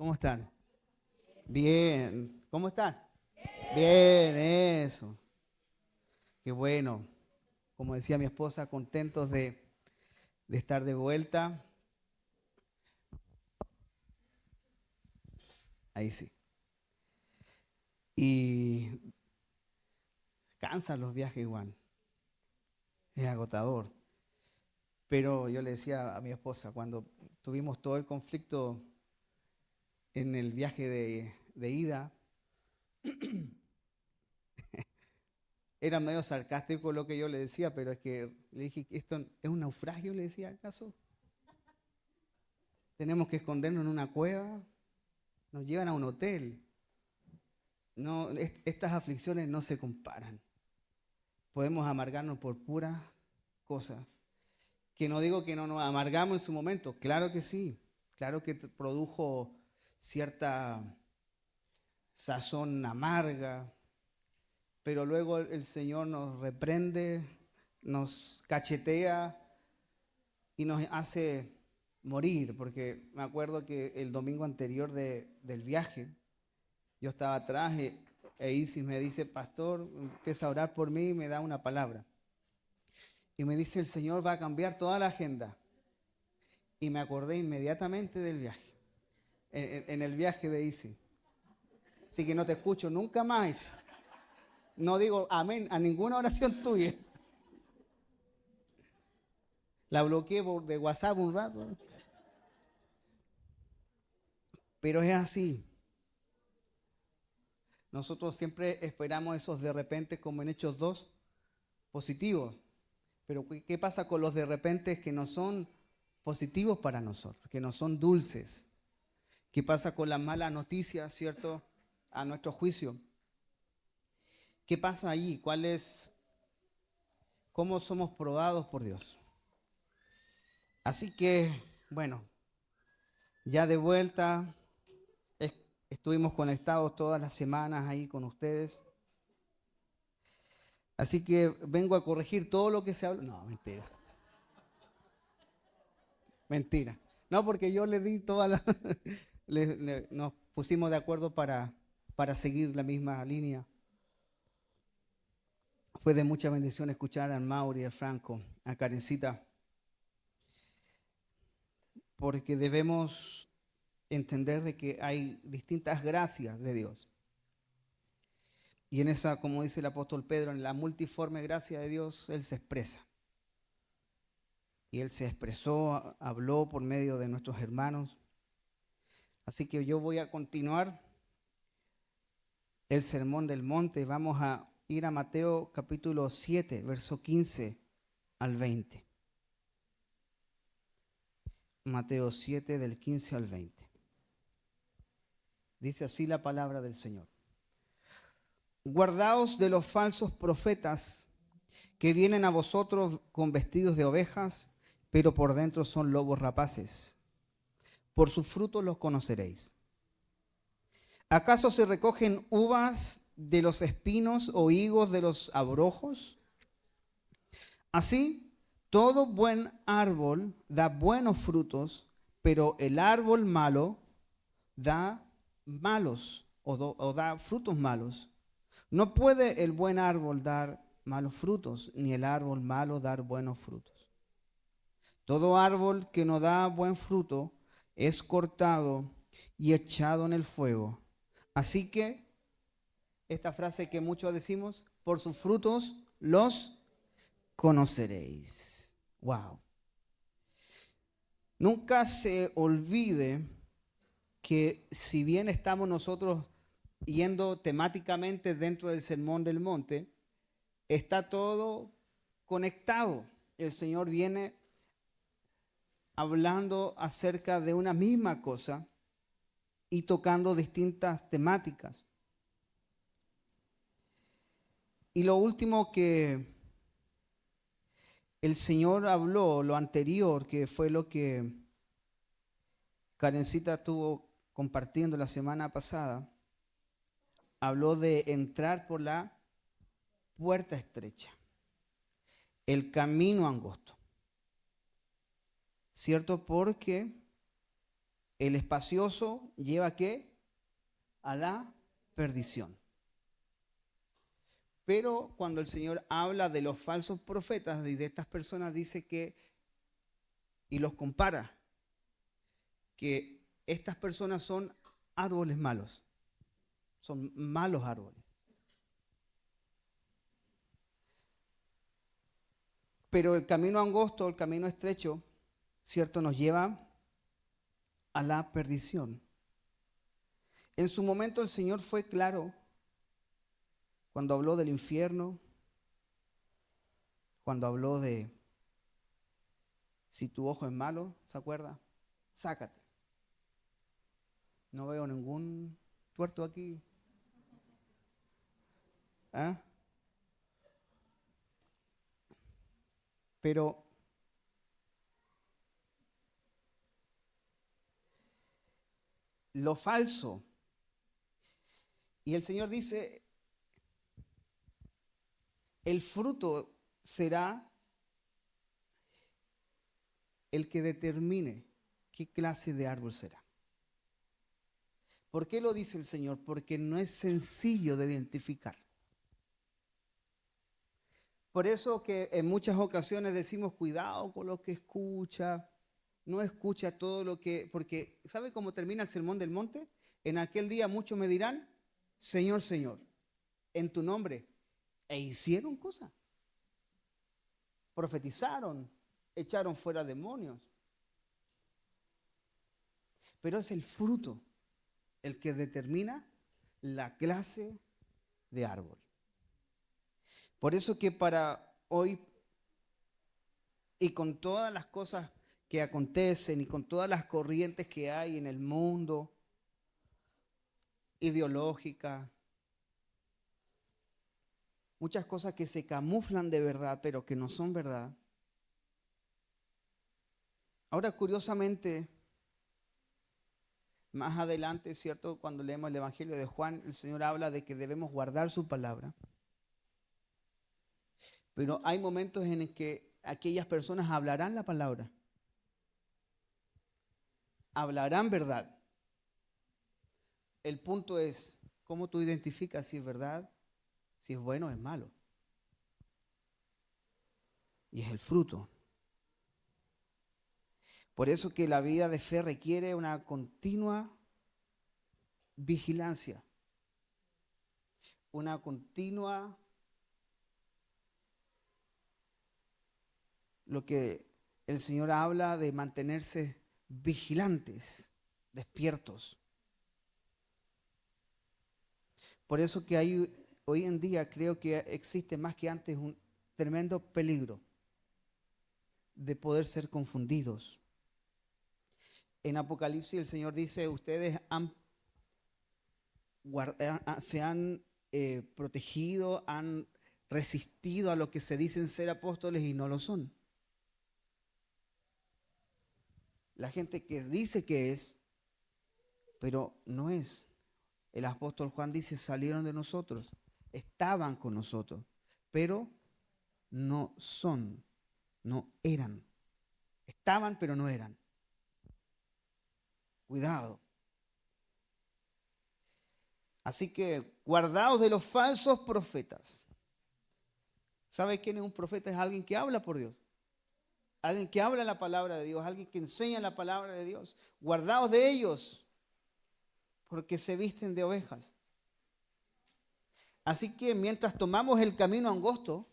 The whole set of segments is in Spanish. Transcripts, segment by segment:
¿Cómo están? Bien. ¿Cómo están? Bien, eso. Qué bueno. Como decía mi esposa, contentos de estar de vuelta. Ahí sí. Y cansan los viajes igual. Es agotador. Pero yo le decía a mi esposa, cuando tuvimos todo el conflicto en el viaje de ida, era medio sarcástico lo que yo le decía, pero es que le dije, ¿esto es un naufragio? Le decía, ¿acaso? Tenemos que escondernos en una cueva, nos llevan a un hotel. No, estas aflicciones no se comparan. Podemos amargarnos por puras cosas. Que no digo que no nos amargamos en su momento, claro que sí, claro que produjo cierta sazón amarga, pero luego el Señor nos reprende, nos cachetea y nos hace morir, porque me acuerdo que el domingo anterior del viaje, yo estaba atrás e Isis me dice, pastor, empieza a orar por mí y me da una palabra. Y me dice, el Señor va a cambiar toda la agenda. Y me acordé inmediatamente del viaje, en el viaje de Isis. Así que no te escucho nunca más. No digo amén a ninguna oración tuya. La bloqueé de WhatsApp un rato. Pero es así. Nosotros siempre esperamos esos de repente, como en Hechos 2, positivos. Pero ¿qué pasa con los de repente que no son positivos para nosotros, que no son dulces? ¿Qué pasa con las malas noticias, cierto? A nuestro juicio. ¿Qué pasa allí? ¿Cómo somos probados por Dios? Así que, bueno, ya de vuelta, estuvimos conectados todas las semanas ahí con ustedes. Así que vengo a corregir todo lo que se habla. No, mentira. Mentira. No, porque yo le di toda la... nos pusimos de acuerdo para seguir la misma línea. Fue de mucha bendición escuchar a Mauri, a Franco, a Karencita, porque debemos entender de que hay distintas gracias de Dios. Y en esa, como dice el apóstol Pedro, en la multiforme gracia de Dios, Él se expresa. Y Él se expresó, habló por medio de nuestros hermanos. Así que yo voy a continuar el sermón del monte. Vamos a ir a Mateo capítulo 7, verso 15 al 20. Mateo 7 del 15 al 20. Dice así la palabra del Señor. Guardaos de los falsos profetas que vienen a vosotros con vestidos de ovejas, pero por dentro son lobos rapaces. Por sus frutos los conoceréis. ¿Acaso se recogen uvas de los espinos o higos de los abrojos? Así, todo buen árbol da buenos frutos, pero el árbol malo da malos o da frutos malos. No puede el buen árbol dar malos frutos, ni el árbol malo dar buenos frutos. Todo árbol que no da buen fruto es cortado y echado en el fuego. Así que, esta frase que muchos decimos, por sus frutos los conoceréis. Wow. Nunca se olvide que si bien estamos nosotros yendo temáticamente dentro del Sermón del Monte, está todo conectado. El Señor viene hablando acerca de una misma cosa y tocando distintas temáticas. Y lo último que el Señor habló, lo anterior, que fue lo que Karencita estuvo compartiendo la semana pasada, habló de entrar por la puerta estrecha, el camino angosto. ¿Cierto? Porque El espacioso lleva ¿a qué? A la perdición. Pero cuando el Señor habla de los falsos profetas y de estas personas, dice que, y los compara, que estas personas son árboles malos, son malos árboles. Pero el camino angosto, el camino estrecho, ¿cierto? Nos lleva a la perdición. En su momento el Señor fue claro cuando habló del infierno, cuando habló de si tu ojo es malo, ¿se acuerda? Sácate. No veo ningún tuerto aquí. ¿Ah? Pero lo falso, y el Señor dice, el fruto será el que determine qué clase de árbol será. ¿Por qué lo dice el Señor? Porque no es sencillo de identificar. Por eso que en muchas ocasiones decimos cuidado con lo que escucha, no escucha todo lo que, porque ¿sabe cómo termina el sermón del monte? En aquel día muchos me dirán, Señor, Señor, en tu nombre, e hicieron cosas, profetizaron, echaron fuera demonios, pero es el fruto el que determina la clase de árbol. Por eso que para hoy, y con todas las cosas que acontecen y con todas las corrientes que hay en el mundo, ideológica, muchas cosas que se camuflan de verdad, pero que no son verdad. Ahora, curiosamente, más adelante, ¿cierto? Cuando leemos el Evangelio de Juan, el Señor habla de que debemos guardar su palabra. Pero hay momentos en el que aquellas personas hablarán la palabra, hablarán verdad. El punto es cómo tú identificas si es verdad, si es bueno o es malo. Y es el fruto. Por eso que la vida de fe requiere una continua vigilancia, una continua, lo que el Señor habla de mantenerse vigilantes, despiertos. Por eso que hay, hoy en día creo que existe más que antes un tremendo peligro de poder ser confundidos. En Apocalipsis el Señor dice, ustedes se han protegido, han resistido a lo que se dicen ser apóstoles y no lo son. La gente que dice que es, pero no es. El apóstol Juan dice, salieron de nosotros, estaban con nosotros, pero no son, no eran. Estaban, pero no eran. Cuidado. Así que guardaos de los falsos profetas. ¿Sabe quién es un profeta? Es alguien que habla por Dios. Alguien que habla la palabra de Dios, alguien que enseña la palabra de Dios. Guardaos de ellos, porque se visten de ovejas. Así que mientras tomamos el camino angosto,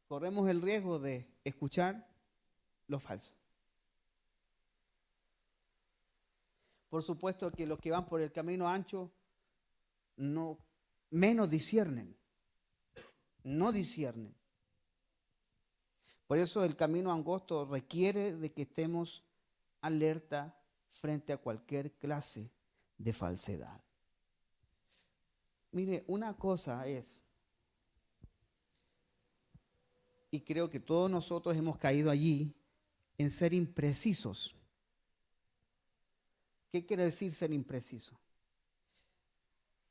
corremos el riesgo de escuchar lo falso. Por supuesto que los que van por el camino ancho no menos disciernen, no disciernen. Por eso el camino angosto requiere de que estemos alerta frente a cualquier clase de falsedad. Mire, una cosa es, y creo que todos nosotros hemos caído allí, en ser imprecisos. ¿Qué quiere decir ser impreciso?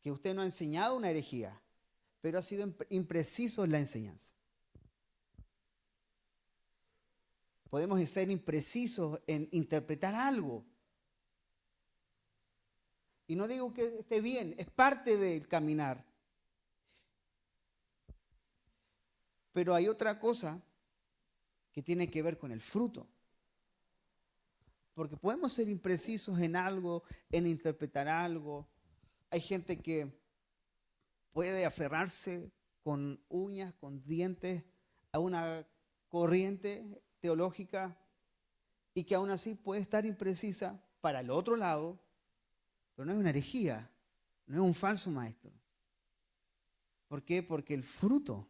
Que usted no ha enseñado una herejía, pero ha sido impreciso en la enseñanza. podemos ser imprecisos en interpretar algo. Y no digo que esté bien, es parte del caminar. Pero hay otra cosa que tiene que ver con el fruto. Porque podemos ser imprecisos en algo, en interpretar algo. Hay gente que puede aferrarse con uñas, con dientes, a una corriente teológica y que aún así puede estar imprecisa para el otro lado, pero no es una herejía, no es un falso maestro. ¿Por qué? Porque el fruto.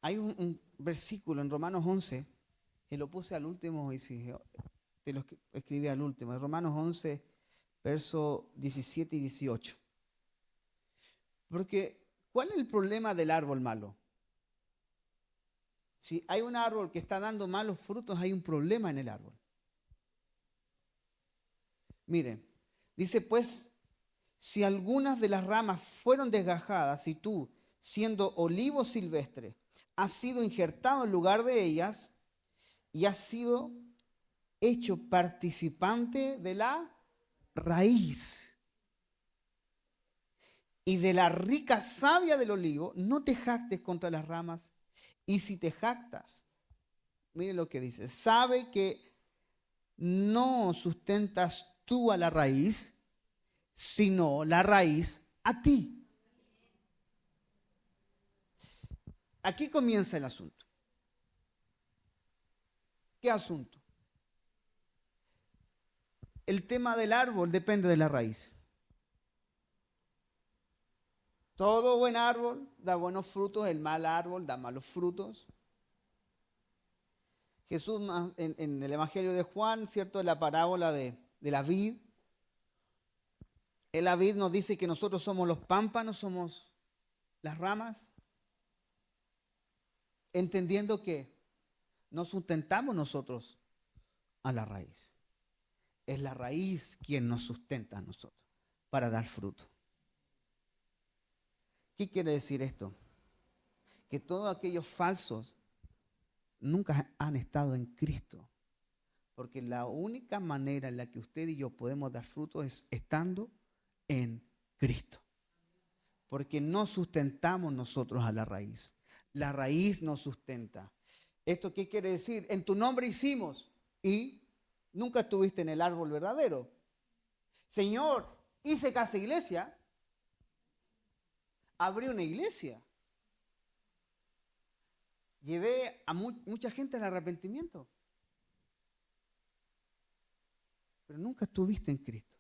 Hay un versículo en Romanos 11, que lo puse al último y si te lo escribí al último, en Romanos 11, versos 17 y 18. Porque, ¿cuál es el problema del árbol malo? Si hay un árbol que está dando malos frutos, hay un problema en el árbol. Miren, dice pues, si algunas de las ramas fueron desgajadas y tú, siendo olivo silvestre, has sido injertado en lugar de ellas y has sido hecho participante de la raíz y de la rica savia del olivo, no te jactes contra las ramas. Y si te jactas, mire lo que dice, sabe que no sustentas tú a la raíz, sino la raíz a ti. Aquí comienza el asunto. ¿Qué asunto? El tema del árbol depende de la raíz. Todo buen árbol da buenos frutos, el mal árbol da malos frutos. Jesús en el Evangelio de Juan, ¿cierto? En la parábola de la vid. En la vid nos dice que nosotros somos los pámpanos, somos las ramas, entendiendo que no sustentamos nosotros a la raíz. Es la raíz quien nos sustenta a nosotros para dar fruto. ¿Qué quiere decir esto? Que todos aquellos falsos nunca han estado en Cristo. Porque la única manera en la que usted y yo podemos dar fruto es estando en Cristo. Porque no sustentamos nosotros a la raíz. La raíz nos sustenta. ¿Esto qué quiere decir? En tu nombre hicimos y nunca estuviste en el árbol verdadero. Señor, hice casa iglesia. Abrí una iglesia. Llevé a mucha gente al arrepentimiento. Pero nunca estuviste en Cristo.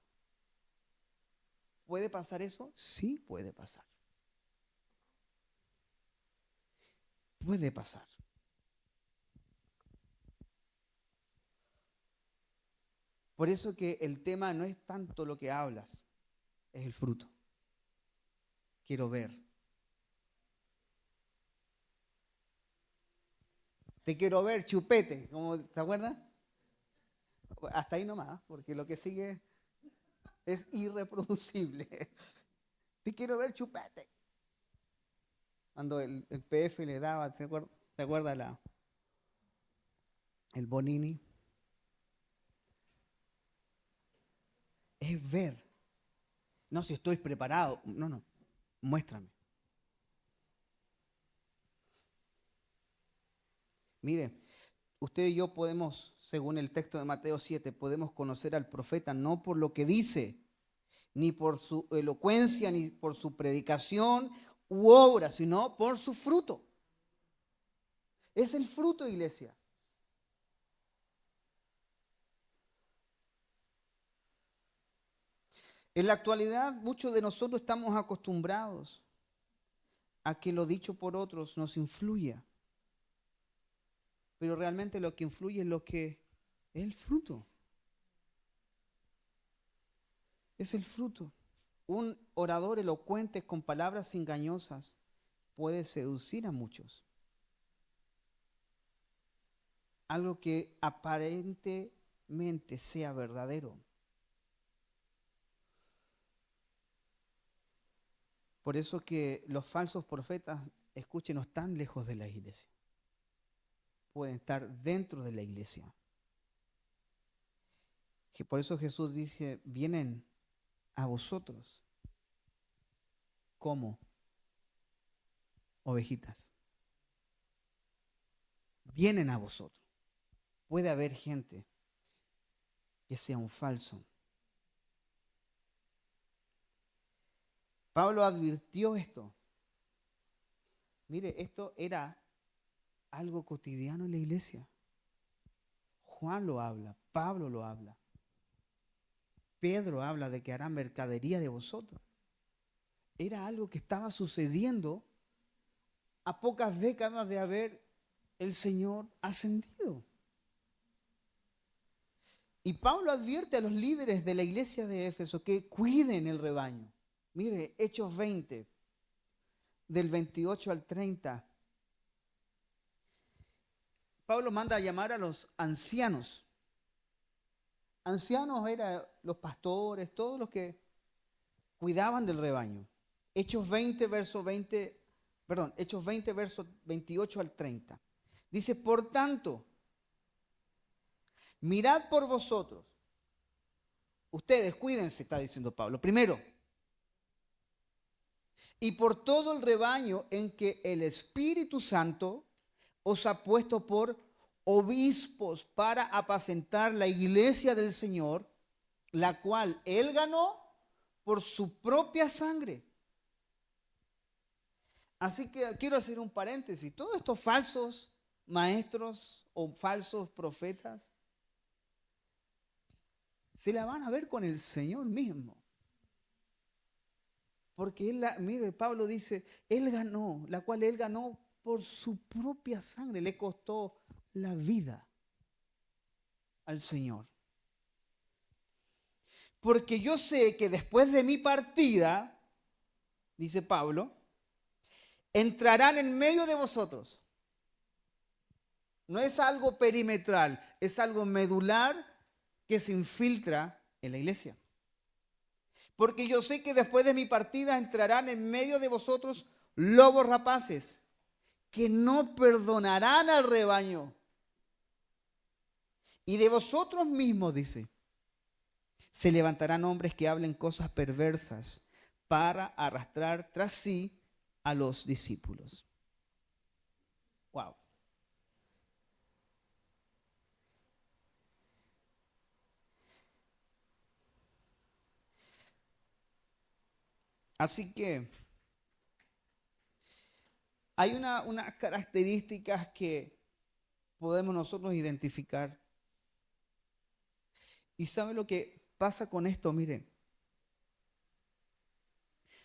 ¿Puede pasar eso? Sí, puede pasar. Puede pasar. Por eso que el tema no es tanto lo que hablas, es el fruto. Quiero ver. Te quiero ver, chupete, ¿te acuerdas? Hasta ahí nomás, porque lo que sigue es irreproducible. Te quiero ver, chupete. Cuando el PF le daba, ¿se acuerda el Bonini? Es ver. No, si estoy preparado. No, muéstrame. Mire, usted y yo podemos, según el texto de Mateo 7, podemos conocer al profeta no por lo que dice, ni por su elocuencia, ni por su predicación u obra, sino por su fruto. Es el fruto, iglesia. En la actualidad, muchos de nosotros estamos acostumbrados a que lo dicho por otros nos influya. Pero realmente lo que influye es lo que es el fruto. Es el fruto. Un orador elocuente con palabras engañosas puede seducir a muchos. Algo que aparentemente sea verdadero. Por eso que los falsos profetas, escuchen, no están lejos de la iglesia. pueden estar dentro de la iglesia. Que por eso Jesús dice, vienen a vosotros como ovejitas. Vienen a vosotros. Puede haber gente que sea un falso. Pablo advirtió esto. Mire, esto era algo cotidiano en la iglesia. Juan lo habla, Pablo lo habla. Pedro habla de que hará mercadería de vosotros. Era algo que estaba sucediendo a pocas décadas de haber el Señor ascendido. Y Pablo advierte a los líderes de la iglesia de Éfeso que cuiden el rebaño. Mire, Hechos 20, del 28 al 30. Pablo manda a llamar a los ancianos. Ancianos eran los pastores, todos los que cuidaban del rebaño. Hechos 20, versos 28 al 30. Dice, por tanto, mirad por vosotros. Ustedes cuídense, está diciendo Pablo. Primero, y por todo el rebaño en que el Espíritu Santo os ha puesto por obispos para apacentar la iglesia del Señor, la cual Él ganó por su propia sangre. Así que quiero hacer un paréntesis. Todos estos falsos maestros o falsos profetas se la van a ver con el Señor mismo. Porque mire, Pablo dice, Él ganó, la cual Él ganó por su propia sangre, le costó la vida al Señor. Porque yo sé que después de mi partida, dice Pablo, entrarán en medio de vosotros. No es algo perimetral, es algo medular que se infiltra en la iglesia. Porque yo sé que después de mi partida entrarán en medio de vosotros lobos rapaces, que no perdonarán al rebaño. Y de vosotros mismos, dice, se levantarán hombres que hablen cosas perversas para arrastrar tras sí a los discípulos. Wow. Así que hay unas características que podemos nosotros identificar. ¿Y sabe lo que pasa con esto? Miren,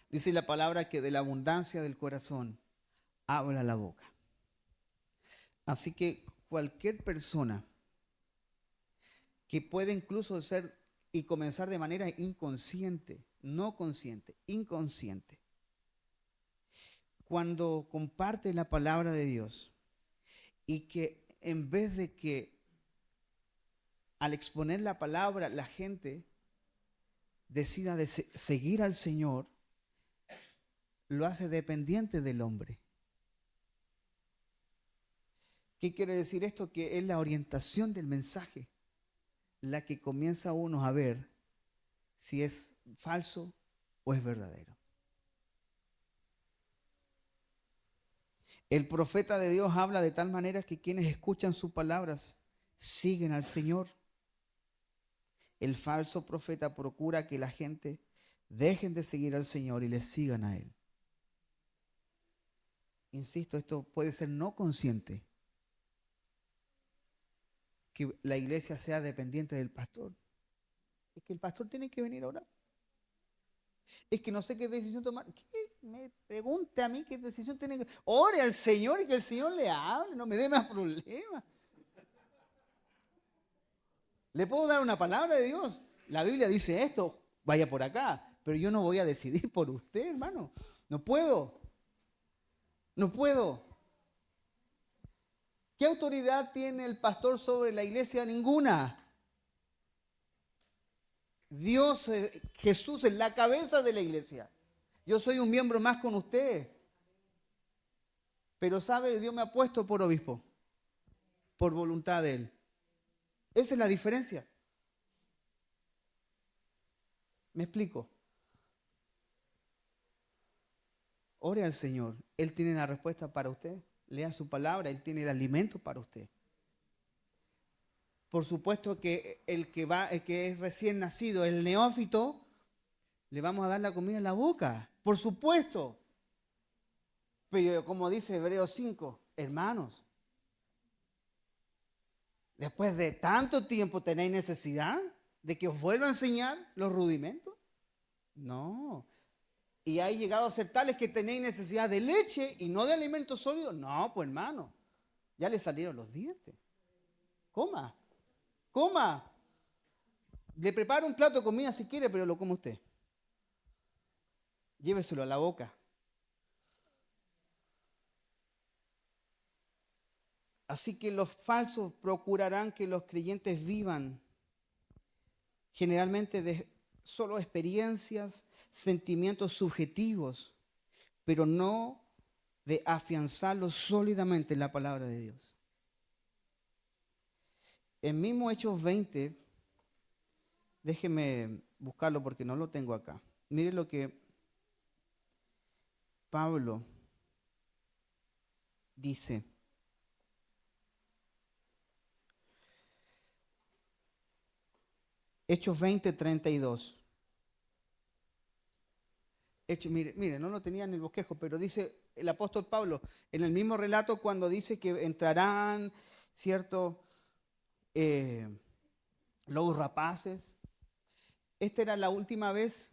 dice la palabra que de la abundancia del corazón habla la boca. Así que cualquier persona que puede incluso ser y comenzar de manera inconsciente, no consciente, inconsciente, cuando comparte la palabra de Dios y que en vez de que al exponer la palabra la gente decida de seguir al Señor, lo hace dependiente del hombre. ¿Qué quiere decir esto? Que es la orientación del mensaje la que comienza uno a ver si es falso o es verdadero. El profeta de Dios habla de tal manera que quienes escuchan sus palabras siguen al Señor. El falso profeta procura que la gente dejen de seguir al Señor y le sigan a Él. Insisto, esto puede ser no consciente, que la iglesia sea dependiente del pastor. Es que el pastor tiene que venir a orar. Es que no sé qué decisión tomar. ¿Qué? Me pregunte a mí qué decisión tiene que... Ore al Señor y que el Señor le hable, no me dé más problemas. Le puedo dar una palabra de Dios. La Biblia dice esto, vaya por acá. Pero yo no voy a decidir por usted, hermano. No puedo. No puedo. ¿Qué autoridad tiene el pastor sobre la iglesia? Ninguna. Dios, Jesús es la cabeza de la iglesia. Yo soy un miembro más con usted. Pero sabe, Dios me ha puesto por obispo. por voluntad de Él. Esa es la diferencia. ¿Me explico? Ore al Señor. Él tiene la respuesta para usted. Lea su palabra. Él tiene el alimento para usted. Por supuesto que el que es recién nacido, el neófito, le vamos a dar la comida en la boca. Por supuesto. Pero como dice Hebreos 5, hermanos, después de tanto tiempo, ¿tenéis necesidad de que os vuelva a enseñar los rudimentos? No. Y hay llegado a ser tales que tenéis necesidad de leche y no de alimentos sólidos. No, pues hermano, ya le salieron los dientes. Coma, coma. Le preparo un plato de comida si quiere, pero lo come usted. Lléveselo a la boca. Así que los falsos procurarán que los creyentes vivan generalmente de solo experiencias, sentimientos subjetivos, pero no de afianzarlos sólidamente en la palabra de Dios. En mismo Hechos 20, déjeme buscarlo porque no lo tengo acá. Mire lo que Pablo dice. Hechos 20, 32. Mire, no lo tenía en el bosquejo, pero dice el apóstol Pablo, en el mismo relato cuando dice que entrarán, ¿cierto? Lobos rapaces. Esta era la última vez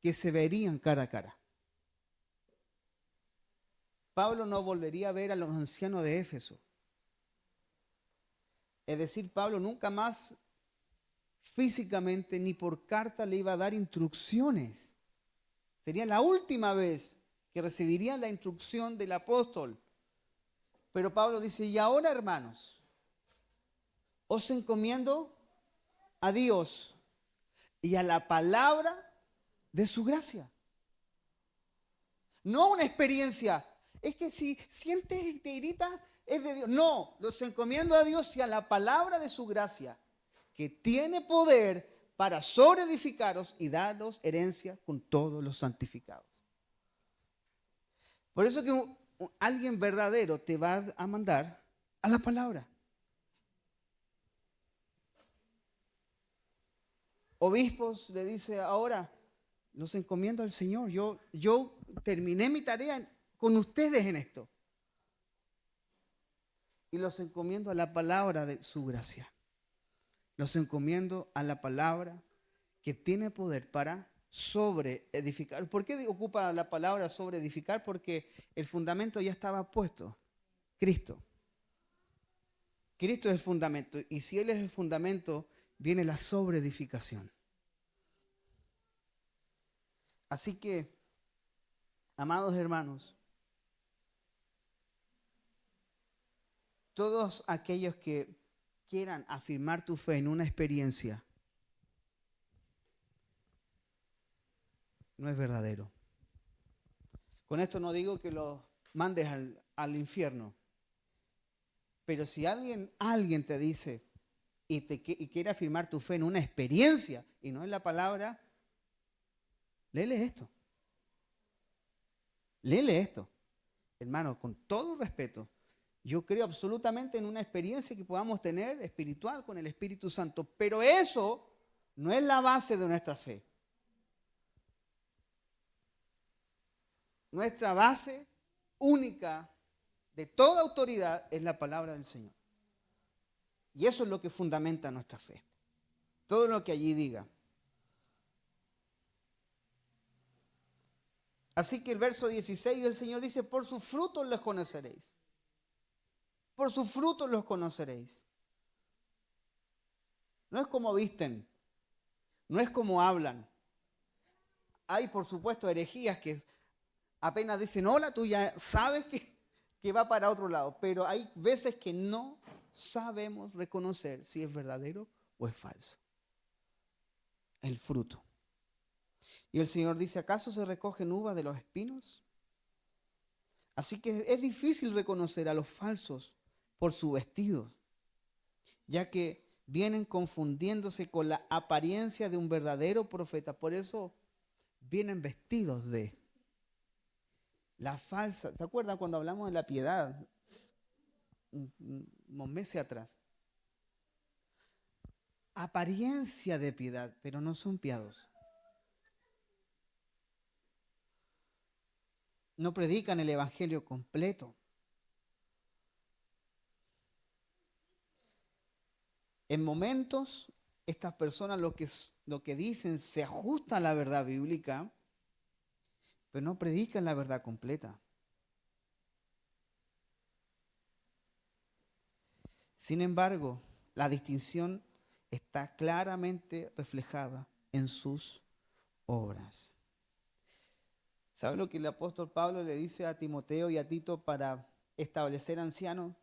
que se verían cara a cara. Pablo no volvería a ver a los ancianos de Éfeso. Es decir, Pablo nunca más físicamente ni por carta le iba a dar instrucciones. Sería la última vez que recibiría la instrucción del apóstol. Pero Pablo dice, y ahora, hermanos, os encomiendo a Dios y a la palabra de su gracia. No una experiencia. Es que si sientes y te gritas, es de Dios. No, los encomiendo a Dios y a la palabra de su gracia, que tiene poder para sobreedificaros y daros herencia con todos los santificados. Por eso que alguien verdadero te va a mandar a la palabra. Obispos le dice ahora, los encomiendo al Señor. Yo terminé mi tarea con ustedes en esto. Y los encomiendo a la palabra de su gracia. Los encomiendo a la palabra que tiene poder para sobreedificar. ¿Por qué ocupa la palabra sobreedificar? Porque el fundamento ya estaba puesto. Cristo. Cristo es el fundamento. Y si Él es el fundamento, viene la sobreedificación. Así que, amados hermanos, todos aquellos que quieran afirmar tu fe en una experiencia, no es verdadero. Con esto no digo que los mandes al infierno, pero si alguien te dice y quiere afirmar tu fe en una experiencia y no en la palabra, léele esto. Léele esto. Hermano, con todo respeto, yo creo absolutamente en una experiencia que podamos tener espiritual con el Espíritu Santo, pero eso no es la base de nuestra fe. Nuestra base única de toda autoridad es la palabra del Señor. Y eso es lo que fundamenta nuestra fe. Todo lo que allí diga. Así que el verso 16 del Señor dice, por sus frutos los conoceréis. Por sus frutos los conoceréis. No es como visten, no es como hablan. Hay, por supuesto, herejías que apenas dicen hola, tú ya sabes que va para otro lado. Pero hay veces que no sabemos reconocer si es verdadero o es falso. El fruto. Y el Señor dice, ¿acaso se recogen uvas de los espinos? Así que es difícil reconocer a los falsos por su vestido. ya que vienen confundiéndose con la apariencia de un verdadero profeta. Por eso vienen vestidos de la falsa. ¿Se acuerdan cuando hablamos de la piedad? Unos meses atrás. Apariencia de piedad, pero no son piadosos. No predican el evangelio completo. En momentos, estas personas lo que dicen se ajusta a la verdad bíblica, pero no predican la verdad completa. Sin embargo, la distinción está claramente reflejada en sus obras. ¿Sabe lo que el apóstol Pablo le dice a Timoteo y a Tito para establecer ancianos?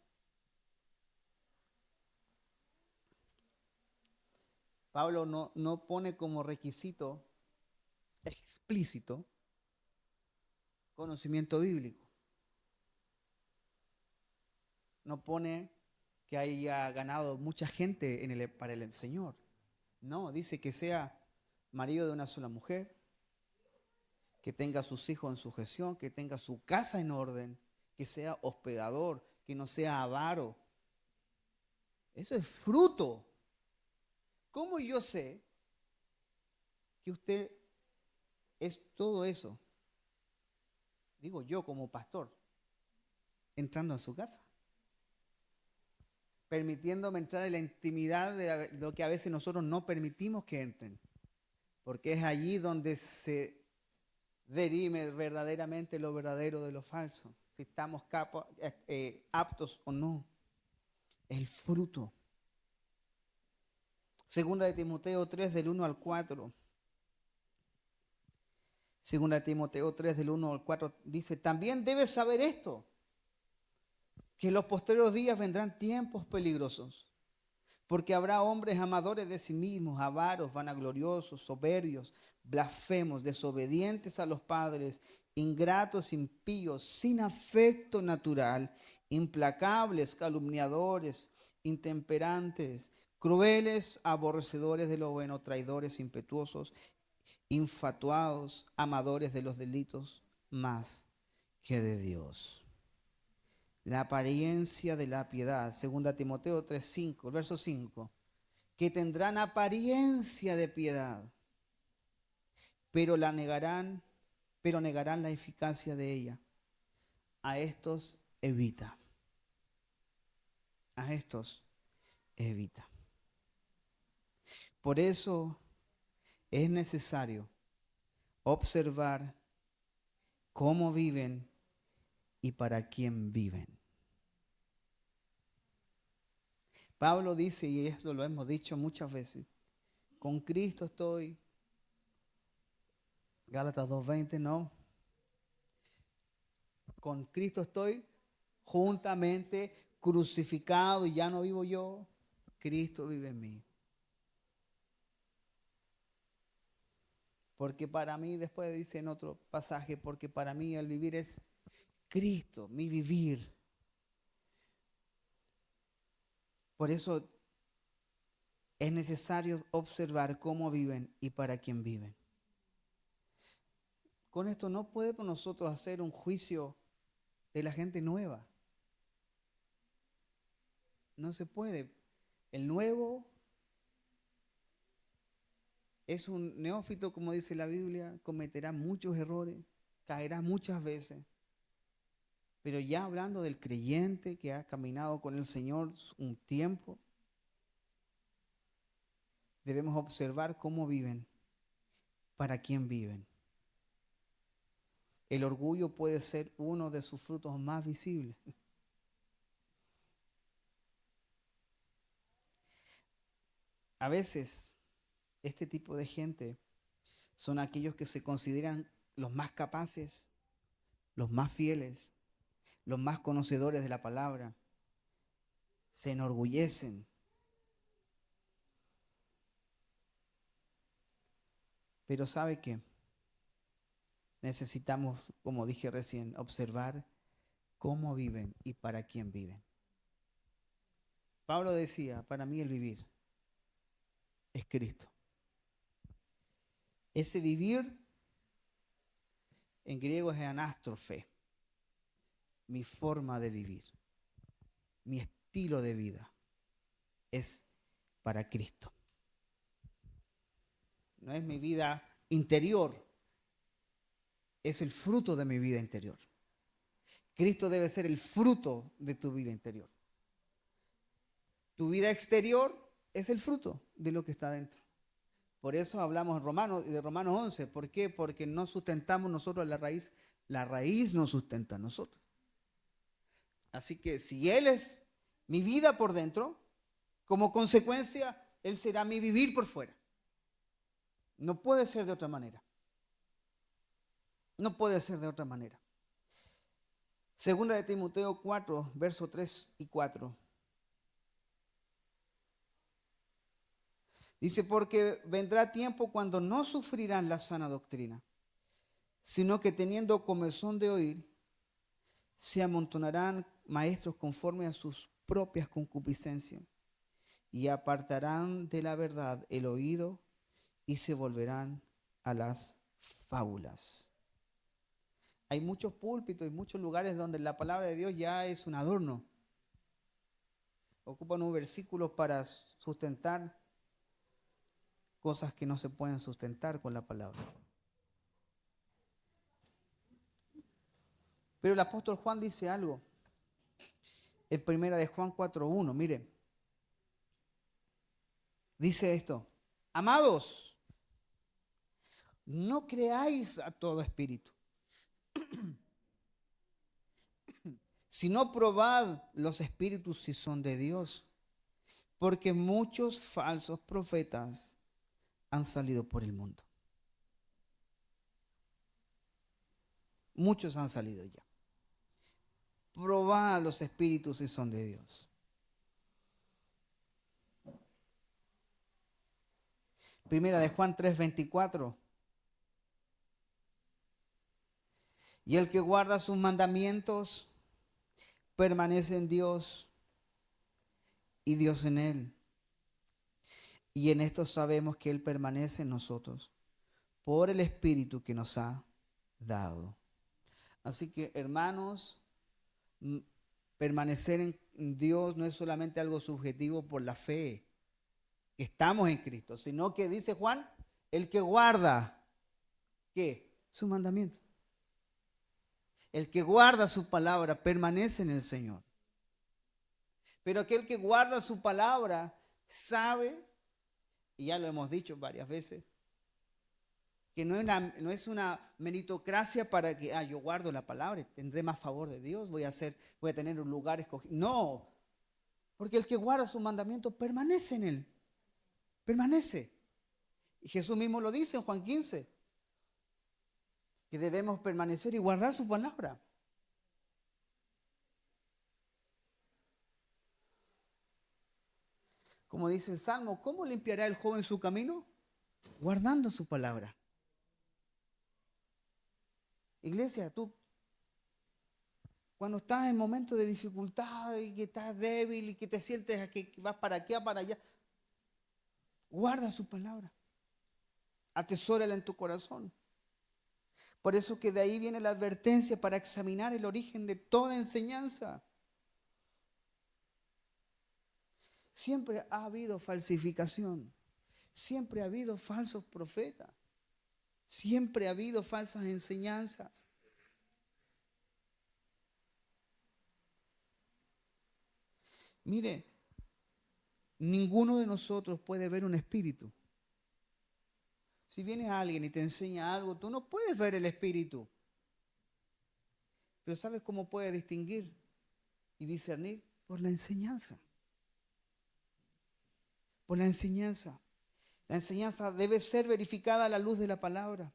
Pablo no pone como requisito explícito conocimiento bíblico. No pone que haya ganado mucha gente para el Señor. No, dice que sea marido de una sola mujer, que tenga a sus hijos en sujeción, que tenga su casa en orden, que sea hospedador, que no sea avaro. Eso es fruto. ¿Cómo yo sé que usted es todo eso? Digo yo como pastor, entrando a su casa, permitiéndome entrar en la intimidad de lo que a veces nosotros no permitimos que entren, porque es allí donde se derime verdaderamente lo verdadero de lo falso, si estamos aptos o no. El fruto. Segunda de Timoteo 3 del 1 al 4. Segunda de Timoteo 3 del 1 al 4 dice, también debes saber esto, que en los postreros días vendrán tiempos peligrosos, porque habrá hombres amadores de sí mismos, avaros, vanagloriosos, soberbios, blasfemos, desobedientes a los padres, ingratos, impíos, sin afecto natural, implacables, calumniadores, intemperantes, crueles, aborrecedores de lo bueno, traidores, impetuosos, infatuados, amadores de los delitos más que de Dios. La apariencia de la piedad, segunda Timoteo 3:5, el verso 5, que tendrán apariencia de piedad, pero pero negarán la eficacia de ella. A estos evita. A estos evita. Por eso es necesario observar cómo viven y para quién viven. Pablo dice, y eso lo hemos dicho muchas veces, con Cristo estoy, Gálatas 2:20, no, con Cristo estoy juntamente crucificado y ya no vivo yo, Cristo vive en mí. Porque para mí, después dice en otro pasaje, porque para mí el vivir es Cristo, mi vivir. Por eso es necesario observar cómo viven y para quién viven. Con esto no podemos nosotros hacer un juicio de la gente nueva. No se puede. El nuevo es un neófito, como dice la Biblia, cometerá muchos errores, caerá muchas veces. Pero ya hablando del creyente que ha caminado con el Señor un tiempo, debemos observar cómo viven, para quién viven. El orgullo puede ser uno de sus frutos más visibles. A veces, este tipo de gente son aquellos que se consideran los más capaces, los más fieles, los más conocedores de la palabra. Se enorgullecen. Pero ¿sabe qué? Necesitamos, como dije recién, observar cómo viven y para quién viven. Pablo decía, para mí el vivir es Cristo. Ese vivir en griego es anástrofe, mi forma de vivir, mi estilo de vida es para Cristo. No es mi vida interior, es el fruto de mi vida interior. Cristo debe ser el fruto de tu vida interior. Tu vida exterior es el fruto de lo que está dentro. Por eso hablamos de Romanos 11. ¿Por qué? Porque no sustentamos nosotros la raíz nos sustenta a nosotros. Así que si Él es mi vida por dentro, como consecuencia, Él será mi vivir por fuera. No puede ser de otra manera. No puede ser de otra manera. Segunda de Timoteo 4, versos 3 y 4. Dice, porque vendrá tiempo cuando no sufrirán la sana doctrina, sino que teniendo comezón de oír, se amontonarán maestros conforme a sus propias concupiscencias y apartarán de la verdad el oído y se volverán a las fábulas. Hay muchos púlpitos y muchos lugares donde la palabra de Dios ya es un adorno. Ocupan un versículo para sustentar cosas que no se pueden sustentar con la palabra. Pero el apóstol Juan dice algo. En primera de Juan 4:1, mire. Dice esto: amados, no creáis a todo espíritu, sino probad los espíritus si son de Dios, porque muchos falsos profetas han salido por el mundo. Muchos han salido ya. Probad los espíritus si son de Dios. Primera de Juan 3:24. Y el que guarda sus mandamientos permanece en Dios y Dios en él. Y en esto sabemos que Él permanece en nosotros por el Espíritu que nos ha dado. Así que, hermanos, permanecer en Dios no es solamente algo subjetivo por la fe, que estamos en Cristo, sino que dice Juan, el que guarda, ¿qué? Su mandamiento. El que guarda su palabra permanece en el Señor. Pero aquel que guarda su palabra sabe, y ya lo hemos dicho varias veces, que no es una meritocracia para que yo guardo la palabra y tendré más favor de Dios, voy a tener un lugar escogido. No, porque el que guarda su mandamiento permanece en él, permanece. Y Jesús mismo lo dice en Juan 15, que debemos permanecer y guardar su palabra. Como dice el Salmo, ¿cómo limpiará el joven su camino? Guardando su palabra. Iglesia, tú, cuando estás en momentos de dificultad y que estás débil y que te sientes que vas para aquí, para allá, guarda su palabra. Atesórala en tu corazón. Por eso que de ahí viene la advertencia para examinar el origen de toda enseñanza. Siempre ha habido falsificación. Siempre ha habido falsos profetas. Siempre ha habido falsas enseñanzas. Mire, ninguno de nosotros puede ver un espíritu. Si viene alguien y te enseña algo, tú no puedes ver el espíritu. Pero ¿sabes cómo puedes distinguir y discernir? Por la enseñanza. Por la enseñanza. La enseñanza debe ser verificada a la luz de la palabra.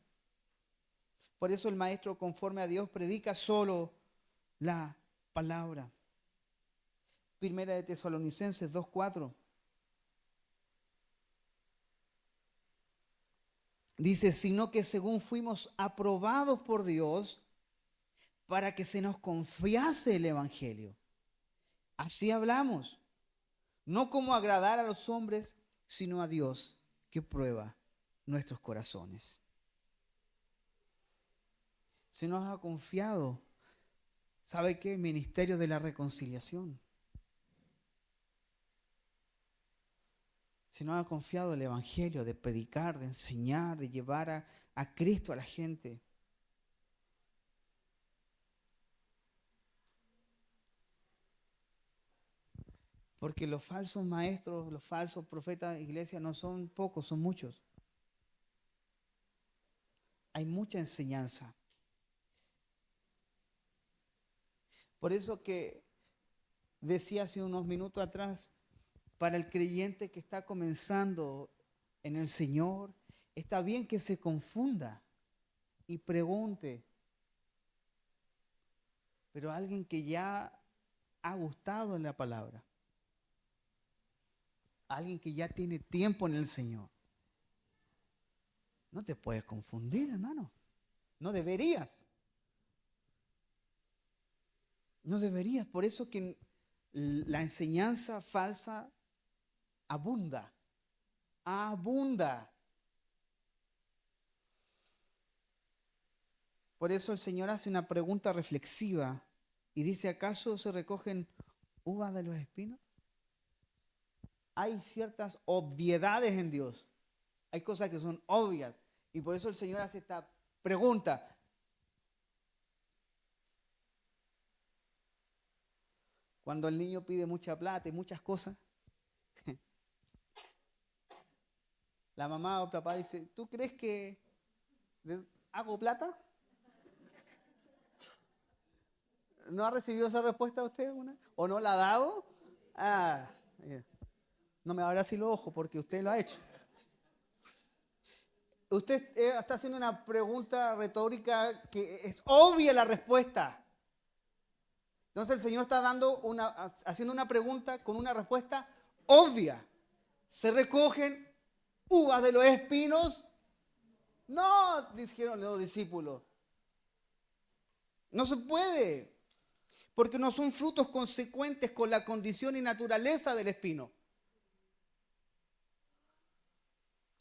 Por eso el maestro conforme a Dios predica solo la palabra. Primera de Tesalonicenses 2:4. Dice, sino que según fuimos aprobados por Dios para que se nos confiase el Evangelio. Así hablamos, no cómo agradar a los hombres, sino a Dios que prueba nuestros corazones. Se nos ha confiado, ¿sabe qué? El ministerio de la reconciliación. Se nos ha confiado el evangelio de predicar, de enseñar, de llevar a Cristo a la gente. Porque los falsos maestros, los falsos profetas de iglesia no son pocos, son muchos. Hay mucha enseñanza. Por eso que decía hace unos minutos atrás, para el creyente que está comenzando en el Señor, está bien que se confunda y pregunte, pero alguien que ya ha gustado en la palabra, alguien que ya tiene tiempo en el Señor, no te puedes confundir, hermano. No deberías. No deberías. Por eso que la enseñanza falsa abunda. Abunda. Por eso el Señor hace una pregunta reflexiva y dice, ¿acaso se recogen uvas de los espinos? Hay ciertas obviedades en Dios. Hay cosas que son obvias. Y por eso el Señor hace esta pregunta. Cuando el niño pide mucha plata y muchas cosas, la mamá o el papá dice, ¿tú crees que hago plata? ¿No ha recibido esa respuesta usted una? ¿O no la ha dado? Ah, no me abra así los ojos porque usted lo ha hecho. Usted está haciendo una pregunta retórica que es obvia la respuesta. Entonces el Señor está haciendo una pregunta con una respuesta obvia. ¿Se recogen uvas de los espinos? No, dijeron los discípulos. No se puede, porque no son frutos consecuentes con la condición y naturaleza del espino.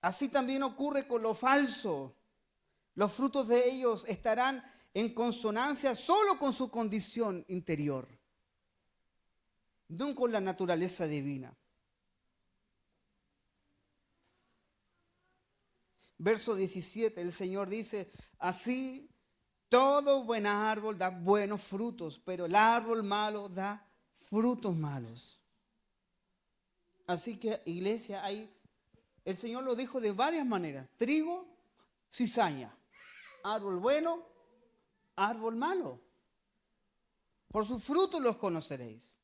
Así también ocurre con lo falso. Los frutos de ellos estarán en consonancia solo con su condición interior, no con la naturaleza divina. Verso 17, el Señor dice, así todo buen árbol da buenos frutos, pero el árbol malo da frutos malos. Así que, iglesia, el Señor lo dijo de varias maneras. Trigo, cizaña. Árbol bueno, árbol malo. Por sus frutos los conoceréis.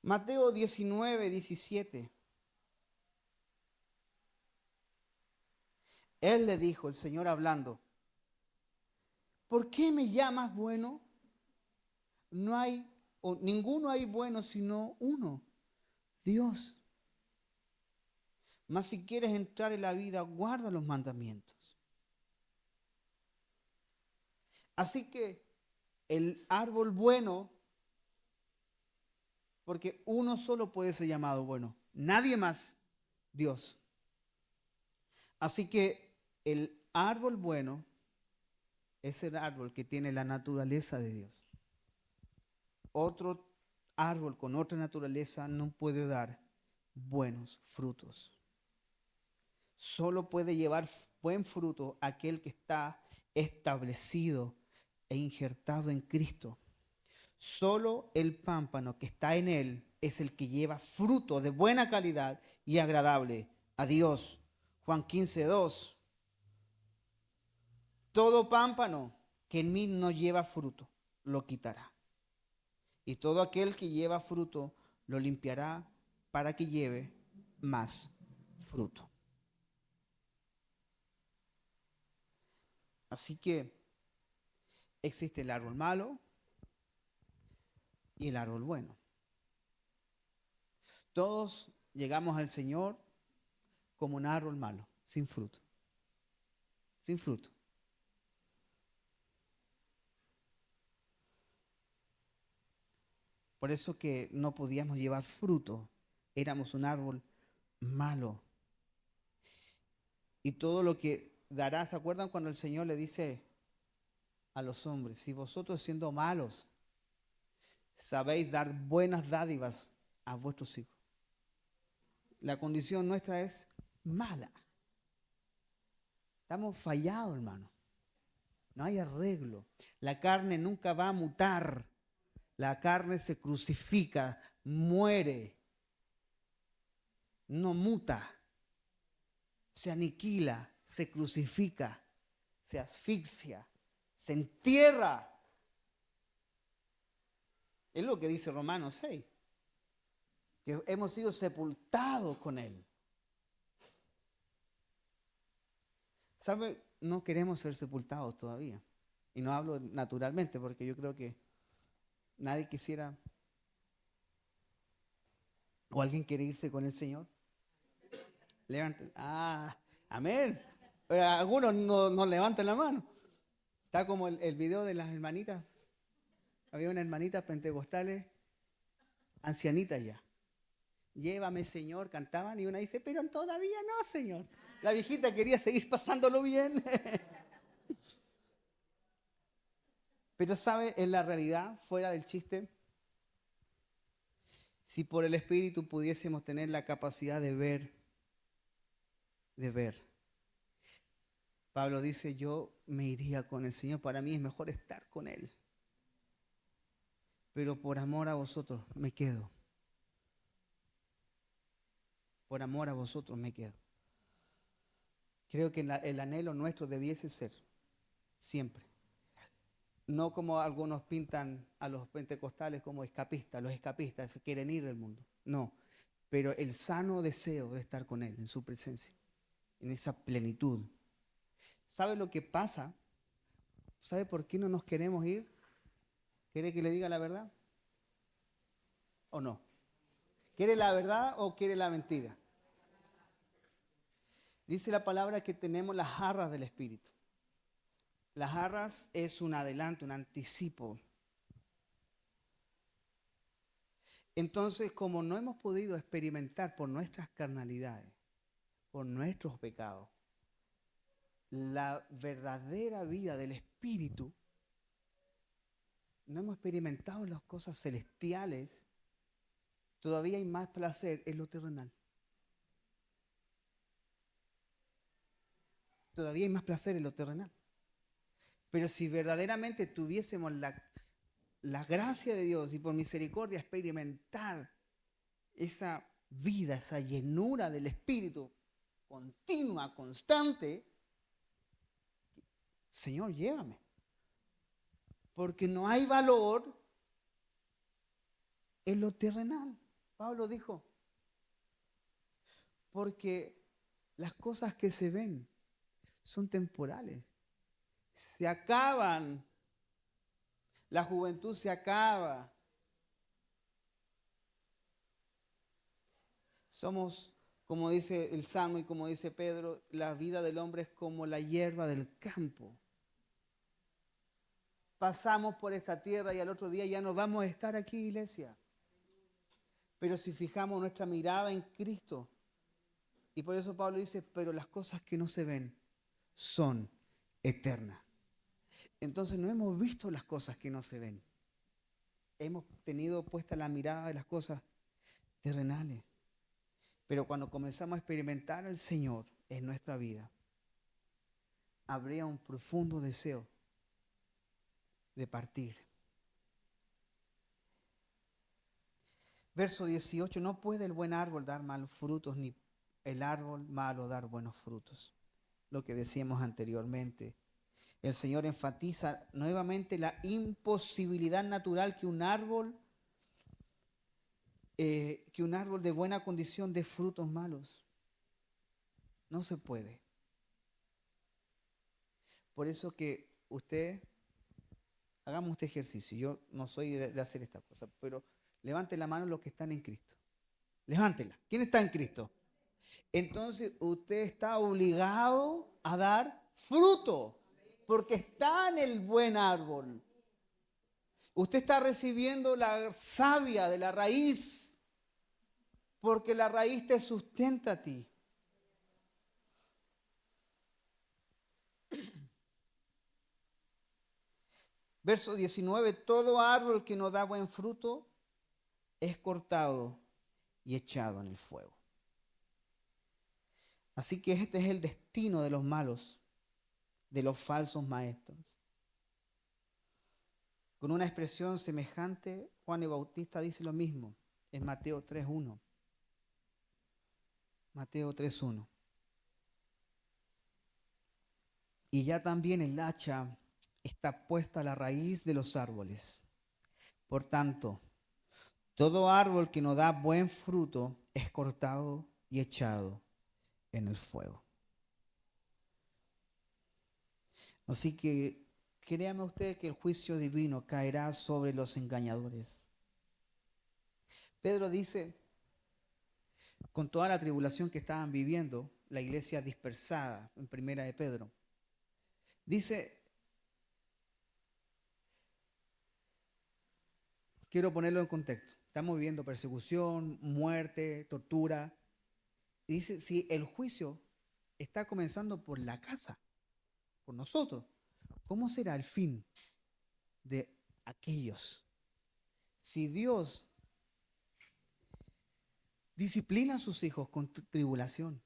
Mateo 19, 17. Él le dijo, el Señor hablando, ¿por qué me llamas bueno? No hay, o ninguno hay bueno sino uno, Dios. Mas si quieres entrar en la vida, guarda los mandamientos. Así que el árbol bueno, porque uno solo puede ser llamado bueno, nadie más, Dios. Así que el árbol bueno es el árbol que tiene la naturaleza de Dios. Otro árbol con otra naturaleza no puede dar buenos frutos. Solo puede llevar buen fruto aquel que está establecido e injertado en Cristo. Solo el pámpano que está en él es el que lleva fruto de buena calidad y agradable a Dios. Juan 15:2. Todo pámpano que en mí no lleva fruto, lo quitará. Y todo aquel que lleva fruto, lo limpiará para que lleve más fruto. Así que existe el árbol malo y el árbol bueno. Todos llegamos al Señor como un árbol malo, sin fruto. Sin fruto. Por eso que no podíamos llevar fruto. Éramos un árbol malo. Y todo lo que dará, ¿se acuerdan cuando el Señor le dice a los hombres, si vosotros siendo malos sabéis dar buenas dádivas a vuestros hijos? La condición nuestra es mala. Estamos fallados, hermano. No hay arreglo. La carne nunca va a mutar. La carne se crucifica, muere, no muta, se aniquila, se crucifica, se asfixia, se entierra. Es lo que dice Romanos 6, que hemos sido sepultados con Él. ¿Sabe? No queremos ser sepultados todavía. Y no hablo naturalmente, porque yo creo que nadie quisiera, o alguien quiere irse con el Señor. Levanten. Ah, amén. Pero algunos no levantan la mano. Está como el video de las hermanitas. Había unas hermanitas pentecostales, ancianitas ya. Llévame, Señor, cantaban y una dice, pero todavía no, Señor. La viejita quería seguir pasándolo bien. Pero sabe, en la realidad, fuera del chiste, si por el Espíritu pudiésemos tener la capacidad de ver, Pablo dice, yo me iría con el Señor, para mí es mejor estar con Él. Pero por amor a vosotros me quedo. Por amor a vosotros me quedo. Creo que el anhelo nuestro debiese ser, siempre. No como algunos pintan a los pentecostales como escapistas, los escapistas quieren ir del mundo. No, pero el sano deseo de estar con Él, en su presencia, en esa plenitud. ¿Sabe lo que pasa? ¿Sabe por qué no nos queremos ir? ¿Quiere que le diga la verdad? ¿O no? ¿Quiere la verdad o quiere la mentira? Dice la palabra que tenemos las jarras del Espíritu. Las jarras es un adelanto, un anticipo. Entonces, como no hemos podido experimentar por nuestras carnalidades, por nuestros pecados, la verdadera vida del Espíritu, no hemos experimentado las cosas celestiales, todavía hay más placer en lo terrenal. Todavía hay más placer en lo terrenal. Pero si verdaderamente tuviésemos la gracia de Dios y por misericordia experimentar esa vida, esa llenura del Espíritu continua, constante, Señor, llévame. Porque no hay valor en lo terrenal. Pablo dijo, porque las cosas que se ven son temporales. Se acaban. La juventud se acaba. Somos, como dice el Salmo y como dice Pedro, la vida del hombre es como la hierba del campo. Pasamos por esta tierra y al otro día ya no vamos a estar aquí, iglesia. Pero si fijamos nuestra mirada en Cristo, y por eso Pablo dice, pero las cosas que no se ven son eternas. Entonces no hemos visto las cosas que no se ven. Hemos tenido puesta la mirada de las cosas terrenales. Pero cuando comenzamos a experimentar al Señor en nuestra vida, habría un profundo deseo de partir. Verso 18, no puede el buen árbol dar malos frutos, ni el árbol malo dar buenos frutos. Lo que decíamos anteriormente. El Señor enfatiza nuevamente la imposibilidad natural que un árbol de buena condición dé frutos malos. No se puede. Por eso que hagamos este ejercicio. Yo no soy de hacer esta cosa, pero levante la mano los que están en Cristo. Levántela. ¿Quién está en Cristo? Entonces usted está obligado a dar fruto, porque está en el buen árbol. Usted está recibiendo la savia de la raíz, porque la raíz te sustenta a ti. Verso 19, todo árbol que no da buen fruto es cortado y echado en el fuego. Así que este es el destino de los malos, de los falsos maestros. Con una expresión semejante, Juan el Bautista dice lo mismo en Mateo 3:1. Mateo 3:1. Y ya también el hacha está puesta a la raíz de los árboles. Por tanto, todo árbol que no da buen fruto es cortado y echado en el fuego. Así que créame usted que el juicio divino caerá sobre los engañadores. Pedro dice, con toda la tribulación que estaban viviendo, la iglesia dispersada en Primera de Pedro, dice, quiero ponerlo en contexto, estamos viviendo persecución, muerte, tortura. Y dice, si el juicio está comenzando por la casa, por nosotros, ¿cómo será el fin de aquellos? Si Dios disciplina a sus hijos con tribulación,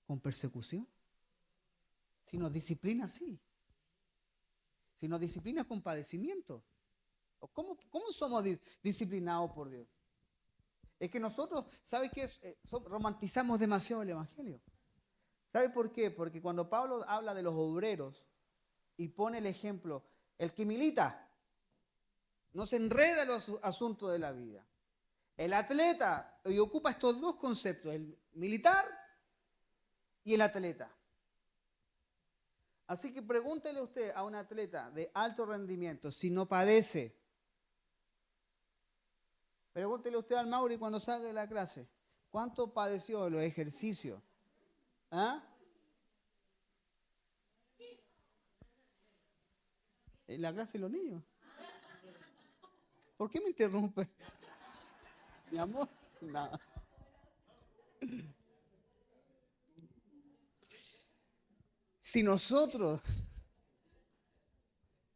con persecución, si nos disciplina así, si nos disciplina con padecimiento, ¿cómo somos disciplinados por Dios? Es que nosotros, ¿sabe qué es? Romantizamos demasiado el Evangelio. ¿Sabe por qué? Porque cuando Pablo habla de los obreros y pone el ejemplo, el que milita no se enreda en los asuntos de la vida. El atleta, y ocupa estos dos conceptos, el militar y el atleta. Así que pregúntele usted a un atleta de alto rendimiento si no padece. Pregúntele usted al Mauri cuando salga de la clase, ¿cuánto padeció de los ejercicios? ¿Ah? En la clase de los niños. ¿Por qué me interrumpe? Mi amor, nada. Si nosotros...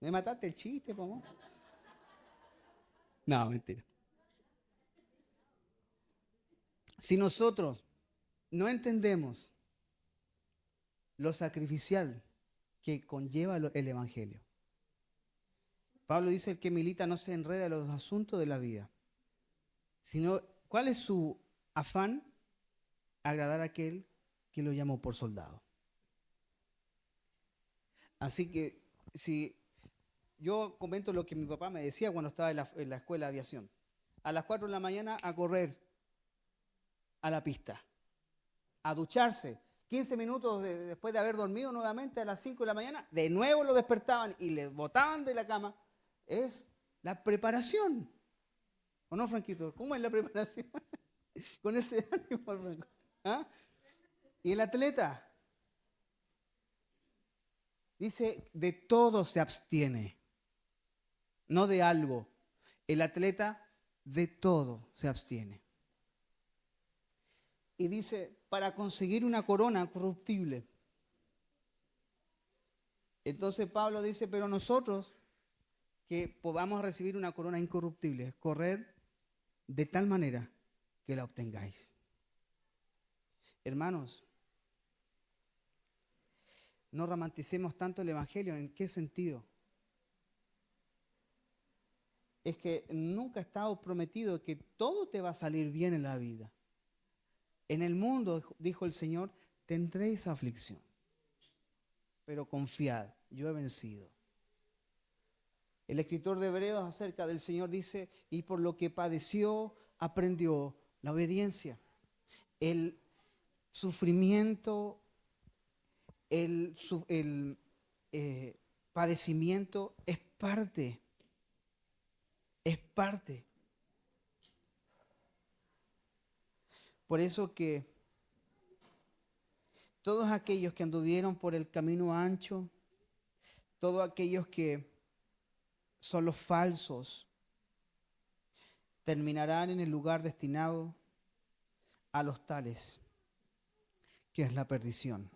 ¿Me mataste el chiste, mamá? No, mentira. Si nosotros no entendemos lo sacrificial que conlleva el Evangelio, Pablo dice, el que milita no se enreda en los asuntos de la vida, sino, ¿cuál es su afán? Agradar a aquel que lo llamó por soldado. Así que, si yo comento lo que mi papá me decía cuando estaba en la escuela de aviación, a las 4 de la mañana a correr a la pista, a ducharse, 15 minutos después de haber dormido nuevamente a las 5 de la mañana, de nuevo lo despertaban y le botaban de la cama, es la preparación. ¿O no, Franquito? ¿Cómo es la preparación? Con ese ánimo, Franco. ¿Ah? Y el atleta dice, de todo se abstiene, no de algo. El atleta de todo se abstiene. Y dice, para conseguir una corona corruptible. Entonces Pablo dice, pero nosotros que podamos recibir una corona incorruptible, corred de tal manera que la obtengáis. Hermanos, no romanticemos tanto el Evangelio. ¿En qué sentido? Es que nunca ha estado prometido que todo te va a salir bien en la vida. En el mundo, dijo el Señor, tendréis aflicción, pero confiad, yo he vencido. El escritor de Hebreos acerca del Señor dice, y por lo que padeció, aprendió la obediencia. El sufrimiento, el padecimiento es parte. Es parte. Por eso que todos aquellos que anduvieron por el camino ancho, todos aquellos que son los falsos, terminarán en el lugar destinado a los tales, que es la perdición.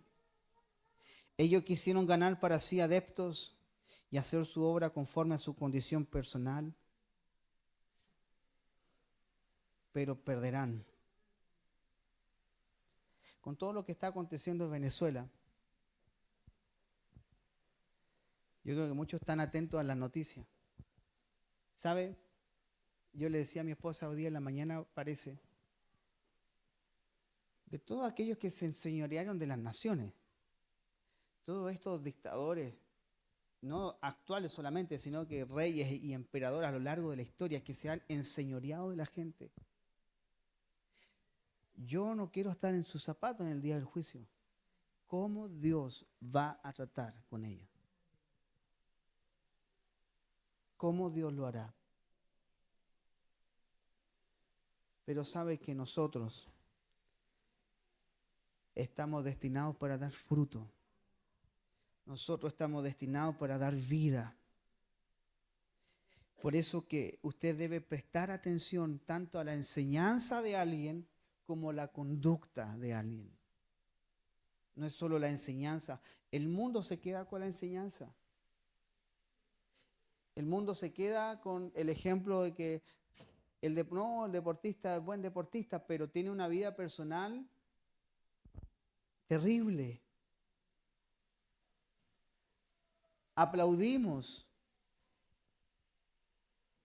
Ellos quisieron ganar para sí adeptos y hacer su obra conforme a su condición personal, pero perderán. Con todo lo que está aconteciendo en Venezuela, yo creo que muchos están atentos a las noticias. ¿Sabe? Yo le decía a mi esposa hoy día en la mañana, parece, de todos aquellos que se enseñorearon de las naciones, todos estos dictadores, no actuales solamente, sino que reyes y emperadores a lo largo de la historia que se han enseñoreado de la gente. Yo no quiero estar en sus zapatos en el día del juicio. ¿Cómo Dios va a tratar con ellos? ¿Cómo Dios lo hará? Pero sabe que nosotros estamos destinados para dar fruto. Nosotros estamos destinados para dar vida. Por eso que usted debe prestar atención tanto a la enseñanza de alguien como a la conducta de alguien. No es solo la enseñanza. El mundo se queda con la enseñanza. El mundo se queda con el ejemplo de que el deportista es buen deportista, pero tiene una vida personal terrible. Aplaudimos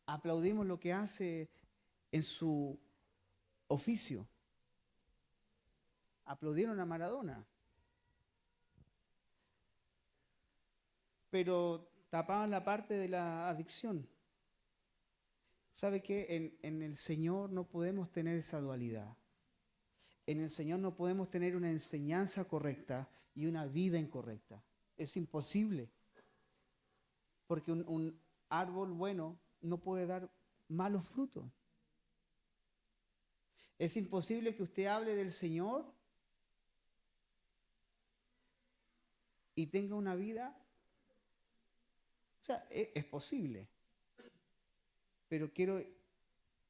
lo que hace en su oficio. Aplaudieron a Maradona, pero tapaban la parte de la adicción. ¿Sabe qué? En el Señor no podemos tener esa dualidad. En el Señor no podemos tener una enseñanza correcta y una vida incorrecta. Es imposible, porque un árbol bueno no puede dar malos frutos. Es imposible que usted hable del Señor y tenga una vida. O sea, es posible. Pero quiero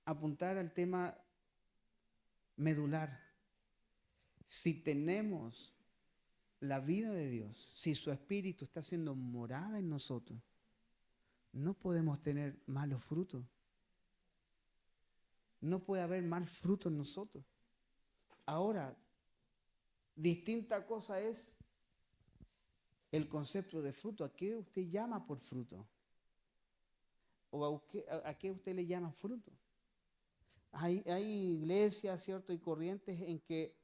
apuntar al tema medular. Si tenemos la vida de Dios, si su Espíritu está haciendo morada en nosotros, no podemos tener malos frutos. No puede haber mal fruto en nosotros. Ahora, distinta cosa es el concepto de fruto. ¿A qué usted llama por fruto? ¿O a qué usted le llama fruto? Hay iglesias, ¿cierto? Y corrientes en que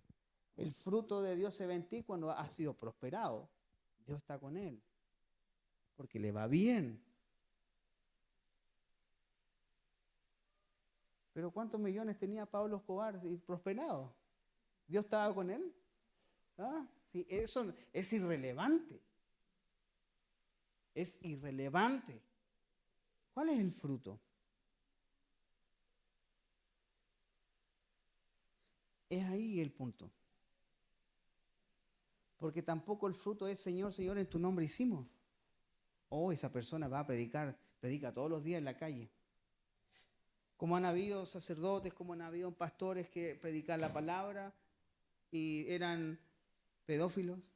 el fruto de Dios se ve en ti cuando has sido prosperado. Dios está con él, porque le va bien. Pero ¿cuántos millones tenía Pablo Escobar y prosperado? ¿Dios estaba con él? ¿Ah? Sí, eso es irrelevante. Es irrelevante. ¿Cuál es el fruto? Es ahí el punto. Porque tampoco el fruto es Señor, Señor, en tu nombre hicimos. Oh, esa persona va a predica todos los días en la calle. Como han habido sacerdotes, como han habido pastores que predican la palabra y eran pedófilos.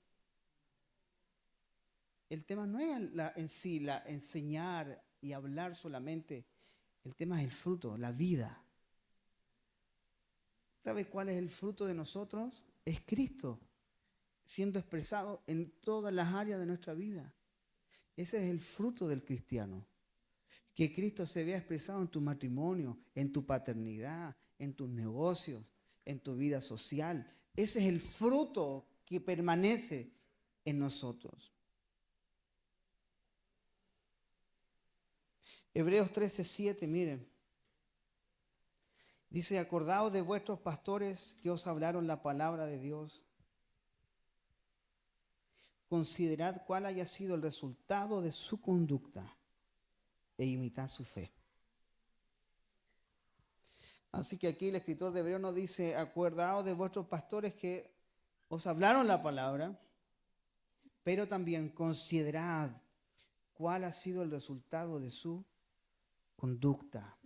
El tema no es en sí la enseñar y hablar solamente. El tema es el fruto, la vida. ¿Sabe cuál es el fruto de nosotros? Es Cristo, siendo expresado en todas las áreas de nuestra vida. Ese es el fruto del cristiano. Que Cristo se vea expresado en tu matrimonio, en tu paternidad, en tus negocios, en tu vida social. Ese es el fruto que permanece en nosotros. Hebreos 13:7, miren. Dice, acordaos de vuestros pastores que os hablaron la palabra de Dios. Considerad cuál haya sido el resultado de su conducta e imitad su fe. Así que aquí el escritor de Hebreos nos dice, acordaos de vuestros pastores que os hablaron la palabra, pero también considerad cuál ha sido el resultado de su conducta.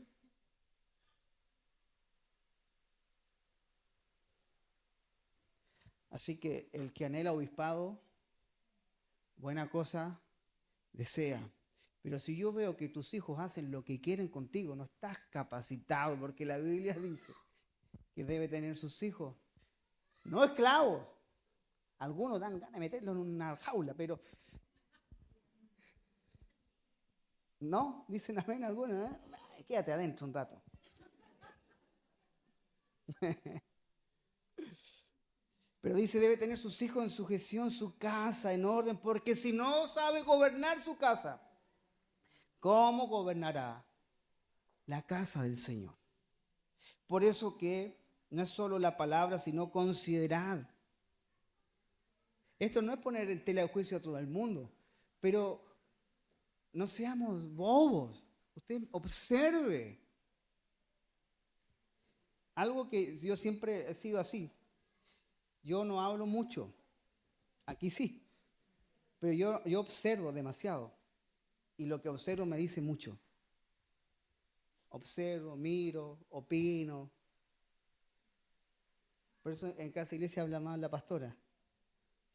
Así que el que anhela obispado, buena cosa desea. Pero si yo veo que tus hijos hacen lo que quieren contigo, no estás capacitado, porque la Biblia dice que debe tener sus hijos, no esclavos. Algunos dan ganas de meterlos en una jaula, pero no, dicen amén algunos, ¿eh? Ay, quédate adentro un rato. Pero dice, debe tener sus hijos en sujeción, su casa en orden, porque si no sabe gobernar su casa, ¿cómo gobernará la casa del Señor? Por eso que no es solo la palabra, sino considerad. Esto no es poner en tela de juicio a todo el mundo, pero no seamos bobos. Usted observe. Algo que yo siempre he sido así. Yo no hablo mucho. Aquí sí. Pero yo observo demasiado. Y lo que observo me dice mucho. Observo, miro, opino. Por eso en cada iglesia habla más la pastora.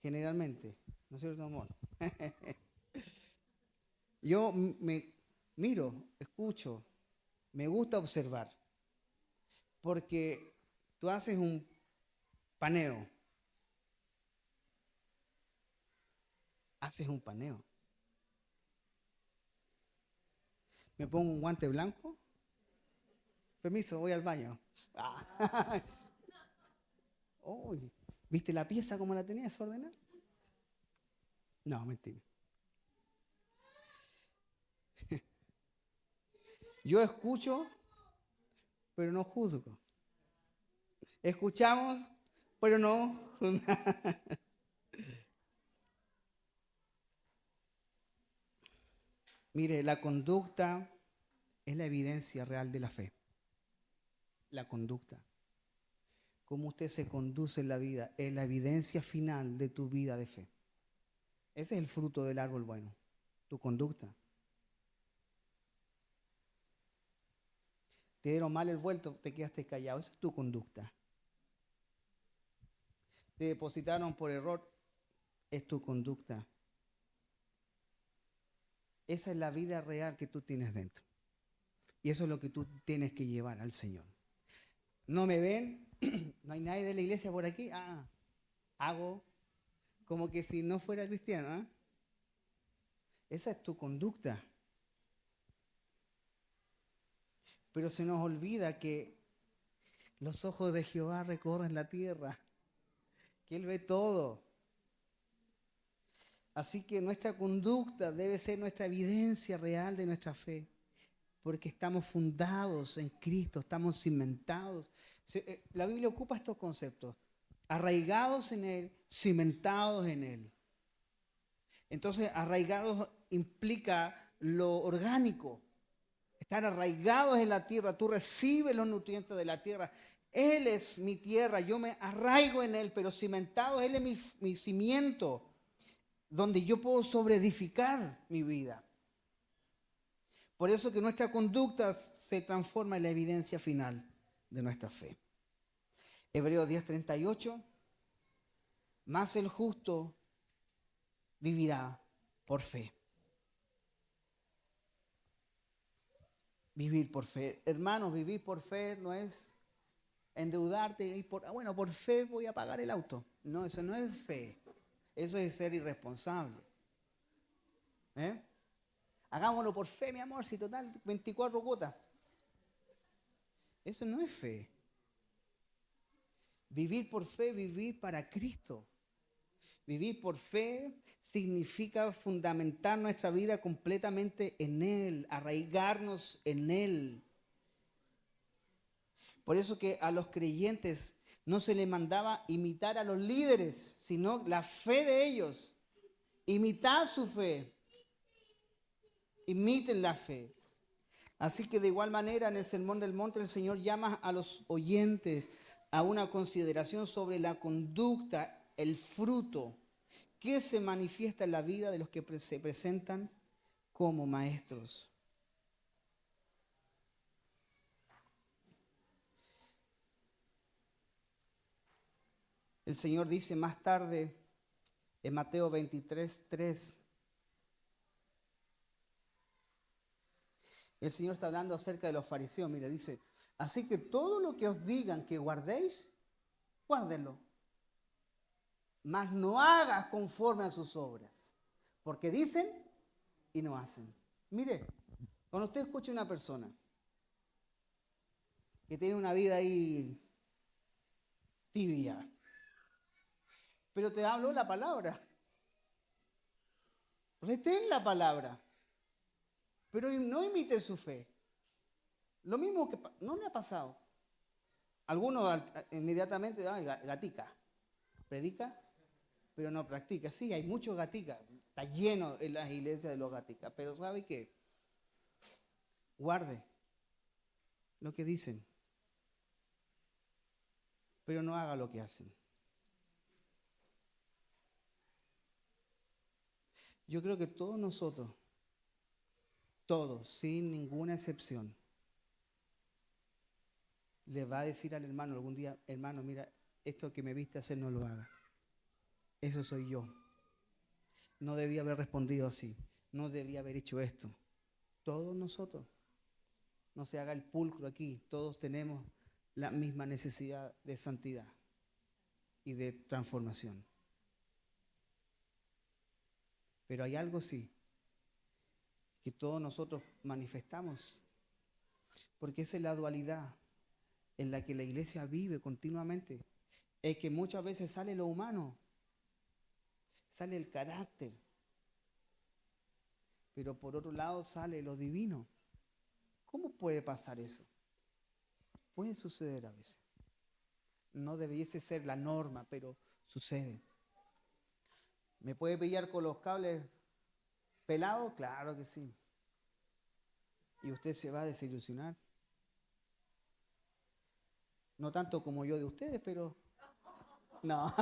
Generalmente. ¿No es cierto, amor? Yo me miro, escucho. Me gusta observar. Porque tú haces un paneo. Haces un paneo. Me pongo un guante blanco. Permiso, voy al baño. Ah. Uy, ¿viste la pieza como la tenía desordenada? No, mentira. Yo escucho, pero no juzgo. Escuchamos, pero no juzgamos. Mire, la conducta es la evidencia real de la fe. La conducta. Cómo usted se conduce en la vida es la evidencia final de tu vida de fe. Ese es el fruto del árbol bueno, tu conducta. Te dieron mal el vuelto, te quedaste callado. Esa es tu conducta. Te depositaron por error, es tu conducta. Esa es la vida real que tú tienes dentro. Y eso es lo que tú tienes que llevar al Señor. ¿No me ven? ¿No hay nadie de la iglesia por aquí? Hago como que si no fuera cristiano. ¿Eh? Esa es tu conducta. Pero se nos olvida que los ojos de Jehová recorren la tierra, que Él ve todo. Así que nuestra conducta debe ser nuestra evidencia real de nuestra fe, porque estamos fundados en Cristo, estamos cimentados. La Biblia ocupa estos conceptos, arraigados en Él, cimentados en Él. Entonces, arraigados implica lo orgánico, estar arraigados en la tierra, tú recibes los nutrientes de la tierra. Él es mi tierra, yo me arraigo en Él, pero cimentado, Él es mi cimiento, donde yo puedo sobreedificar mi vida. Por eso que nuestra conducta se transforma en la evidencia final de nuestra fe. Hebreos 10:38, más el justo vivirá por fe. Vivir por fe. Hermanos, vivir por fe no es endeudarte y por fe voy a pagar el auto. No, eso no es fe. Eso es ser irresponsable. ¿Eh? Hagámoslo por fe, mi amor, si total, 24 cuotas. Eso no es fe. Vivir por fe, vivir para Cristo. Vivir por fe significa fundamentar nuestra vida completamente en Él, arraigarnos en Él. Por eso que a los creyentes no se les mandaba imitar a los líderes, sino la fe de ellos. Imitad su fe. Imiten la fe. Así que de igual manera en el Sermón del Monte el Señor llama a los oyentes a una consideración sobre la conducta, el fruto que se manifiesta en la vida de los que se presentan como maestros. El Señor dice más tarde en Mateo 23:3. El Señor está hablando acerca de los fariseos. Mire, dice, así que todo lo que os digan que guardéis, guárdenlo. Mas no hagas conforme a sus obras, porque dicen y no hacen. Mire, cuando usted escucha a una persona que tiene una vida ahí tibia, pero te habló la palabra, retén la palabra, pero no imite su fe. Lo mismo que no le ha pasado. Algunos inmediatamente, ay, gatica, predica, pero no practica. Sí, hay muchos gaticas, está lleno en las iglesias de los gaticas, pero ¿sabe qué? Guarde lo que dicen, pero no haga lo que hacen. Yo creo que todos nosotros, todos, sin ninguna excepción, le va a decir al hermano algún día, hermano, mira, esto que me viste hacer no lo haga. Eso soy yo. No debía haber respondido así. No debía haber hecho esto. Todos nosotros. No se haga el pulcro aquí. Todos tenemos la misma necesidad de santidad y de transformación. Pero hay algo sí que todos nosotros manifestamos, porque esa es la dualidad en la que la iglesia vive continuamente. Es que muchas veces sale lo humano, sale el carácter, pero por otro lado sale lo divino. ¿Cómo puede pasar eso? Puede suceder a veces. No debiese ser la norma, pero sucede. ¿Me puede pillar con los cables pelados? Claro que sí. Y usted se va a desilusionar. No tanto como yo de ustedes, pero no.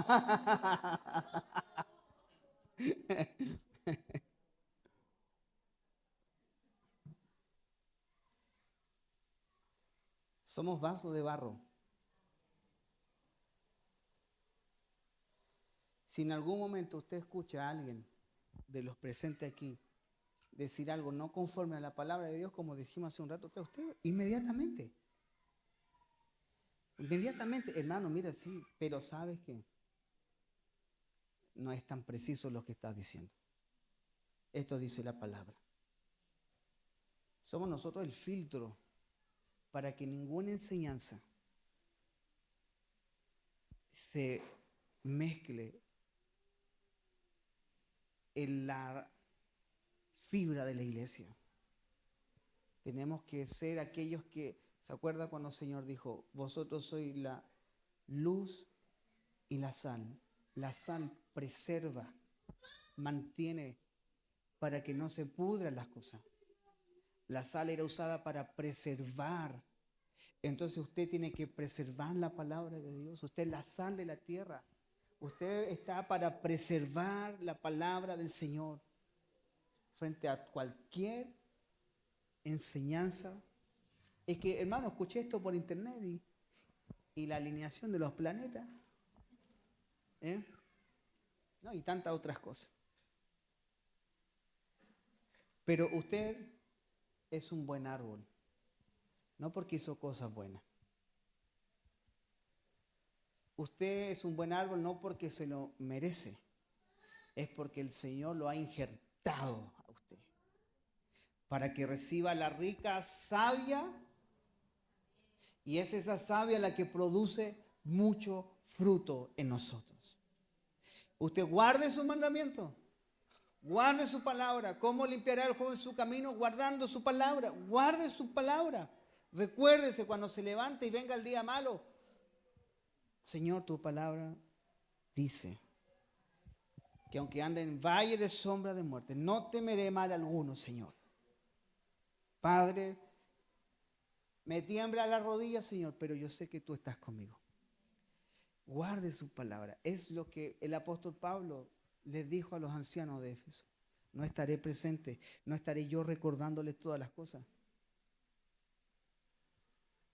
Somos vasos de barro. Si en algún momento usted escucha a alguien de los presentes aquí decir algo no conforme a la palabra de Dios, como dijimos hace un rato, usted inmediatamente, hermano, mira, sí, pero ¿sabes qué? No es tan preciso lo que estás diciendo. Esto dice la palabra. Somos nosotros el filtro para que ninguna enseñanza se mezcle en la fibra de la iglesia. Tenemos que ser aquellos que, ¿se acuerda cuando el Señor dijo, vosotros sois la luz y la sal? La sal preserva, mantiene para que no se pudran las cosas. La sal era usada para preservar. Entonces usted tiene que preservar la palabra de Dios. Usted es la sal de la tierra. Usted está para preservar la palabra del Señor frente a cualquier enseñanza. Es que, hermano, escuché esto por internet y la alineación de los planetas, ¿no? Y tantas otras cosas. Pero usted es un buen árbol, no porque hizo cosas buenas. Usted es un buen árbol no porque se lo merece, es porque el Señor lo ha injertado a usted para que reciba la rica savia, y es esa savia la que produce mucho fruto en nosotros. Usted guarde su mandamiento, guarde su palabra. ¿Cómo limpiará el joven su camino? Guardando su palabra. Guarde su palabra. Recuérdese cuando se levante y venga el día malo. Señor, tu palabra dice que aunque ande en valle de sombra de muerte, no temeré mal alguno, Señor. Padre, me tiembla la rodilla, Señor, pero yo sé que tú estás conmigo. Guarde su palabra. Es lo que el apóstol Pablo les dijo a los ancianos de Éfeso. No estaré presente, no estaré yo recordándoles todas las cosas.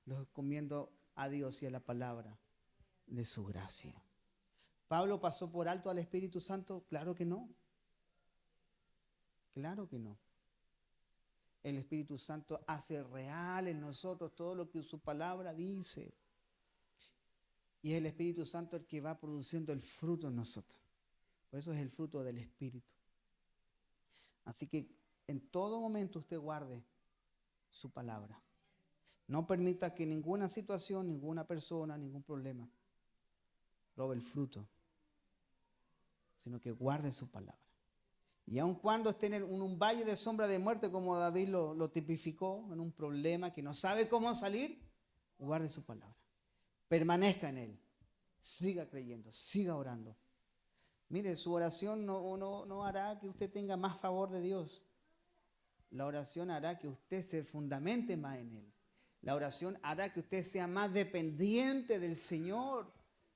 Los encomiendo a Dios y a la palabra de su gracia. ¿Pablo pasó por alto al Espíritu Santo? Claro que no. Claro que no. El Espíritu Santo hace real en nosotros todo lo que su palabra dice. Y es el Espíritu Santo el que va produciendo el fruto en nosotros. Por eso es el fruto del Espíritu. Así que en todo momento usted guarde su palabra. No permita que ninguna situación, ninguna persona, ningún problema robe el fruto, sino que guarde su palabra. Y aun cuando esté en un valle de sombra de muerte, como David lo tipificó, en un problema que no sabe cómo salir, guarde su palabra. Permanezca en él. Siga creyendo, siga orando. Mire, su oración no hará que usted tenga más favor de Dios. La oración hará que usted se fundamente más en él. La oración hará que usted sea más dependiente del Señor.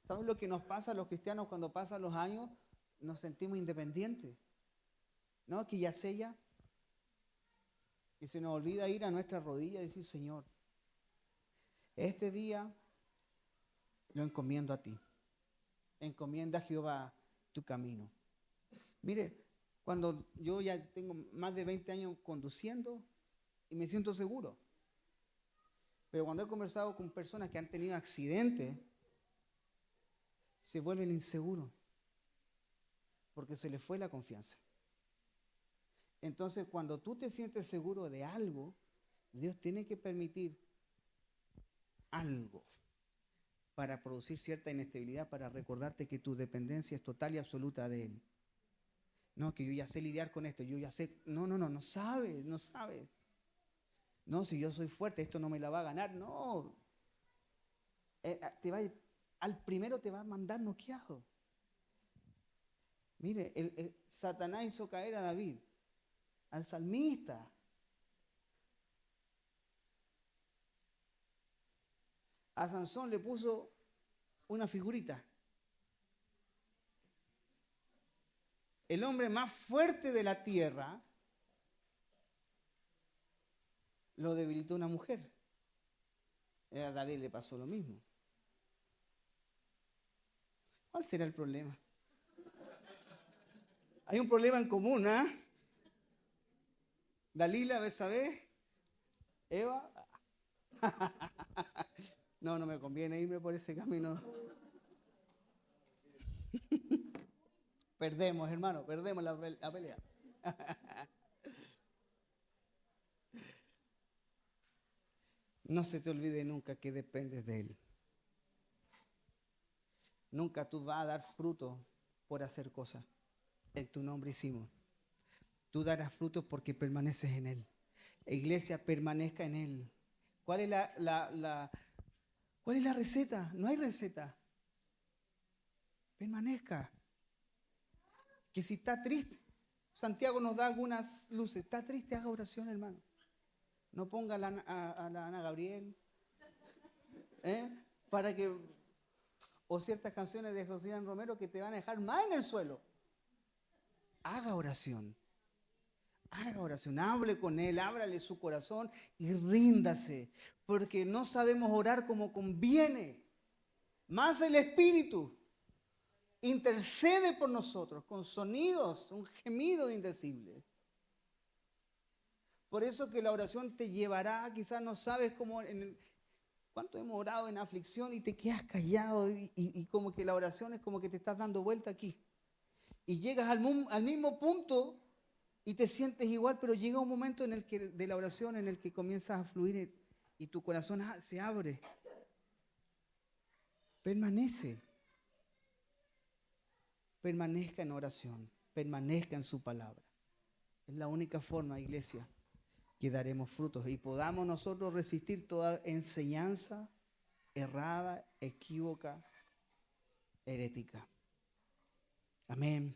¿Saben lo que nos pasa a los cristianos cuando pasan los años? Nos sentimos independientes. ¿No? Que ya sella. Y se nos olvida ir a nuestra rodilla y decir, Señor, este día lo encomiendo a ti. Encomienda a Jehová tu camino. Mire, cuando yo ya tengo más de 20 años conduciendo y me siento seguro. Pero cuando he conversado con personas que han tenido accidentes, se vuelven inseguros porque se les fue la confianza. Entonces, cuando tú te sientes seguro de algo, Dios tiene que permitir algo para producir cierta inestabilidad, para recordarte que tu dependencia es total y absoluta de Él. No, que yo ya sé lidiar con esto, yo ya sé. No sabes. No, si yo soy fuerte, esto no me la va a ganar. No. Al primero te va a mandar noqueado. Mire, Satanás hizo caer a David, al salmista. A Sansón le puso una figurita. El hombre más fuerte de la tierra lo debilitó una mujer. A David le pasó lo mismo. ¿Cuál será el problema? Hay un problema en común, ¿ah? Dalila, Betsabé, Eva. No me conviene irme por ese camino. Perdemos, hermano, perdemos la pelea. No se te olvide nunca que dependes de Él. Nunca tú vas a dar fruto por hacer cosas. En tu nombre hicimos. Tú darás frutos porque permaneces en Él. Iglesia, permanezca en Él. ¿Cuál es cuál es la receta? No hay receta. Permanezca. Que si está triste, Santiago nos da algunas luces. Está triste, haga oración, hermano. No ponga a la Ana Gabriel. Para que, o ciertas canciones de José Romero que te van a dejar más en el suelo. Haga oración. Haga oración, hable con Él, ábrale su corazón y ríndase, porque no sabemos orar como conviene. Más el Espíritu intercede por nosotros con sonidos, un gemido indecible. Por eso que la oración te llevará, quizás no sabes cómo, cuánto hemos orado en aflicción y te quedas callado y como que la oración es como que te estás dando vuelta aquí. Y llegas al mismo punto y te sientes igual, pero llega un momento en el que, de la oración en el que comienzas a fluir y tu corazón se abre. Permanece. Permanezca en oración. Permanezca en su palabra. Es la única forma, iglesia, que daremos frutos y podamos nosotros resistir toda enseñanza errada, equívoca, herética. Amén.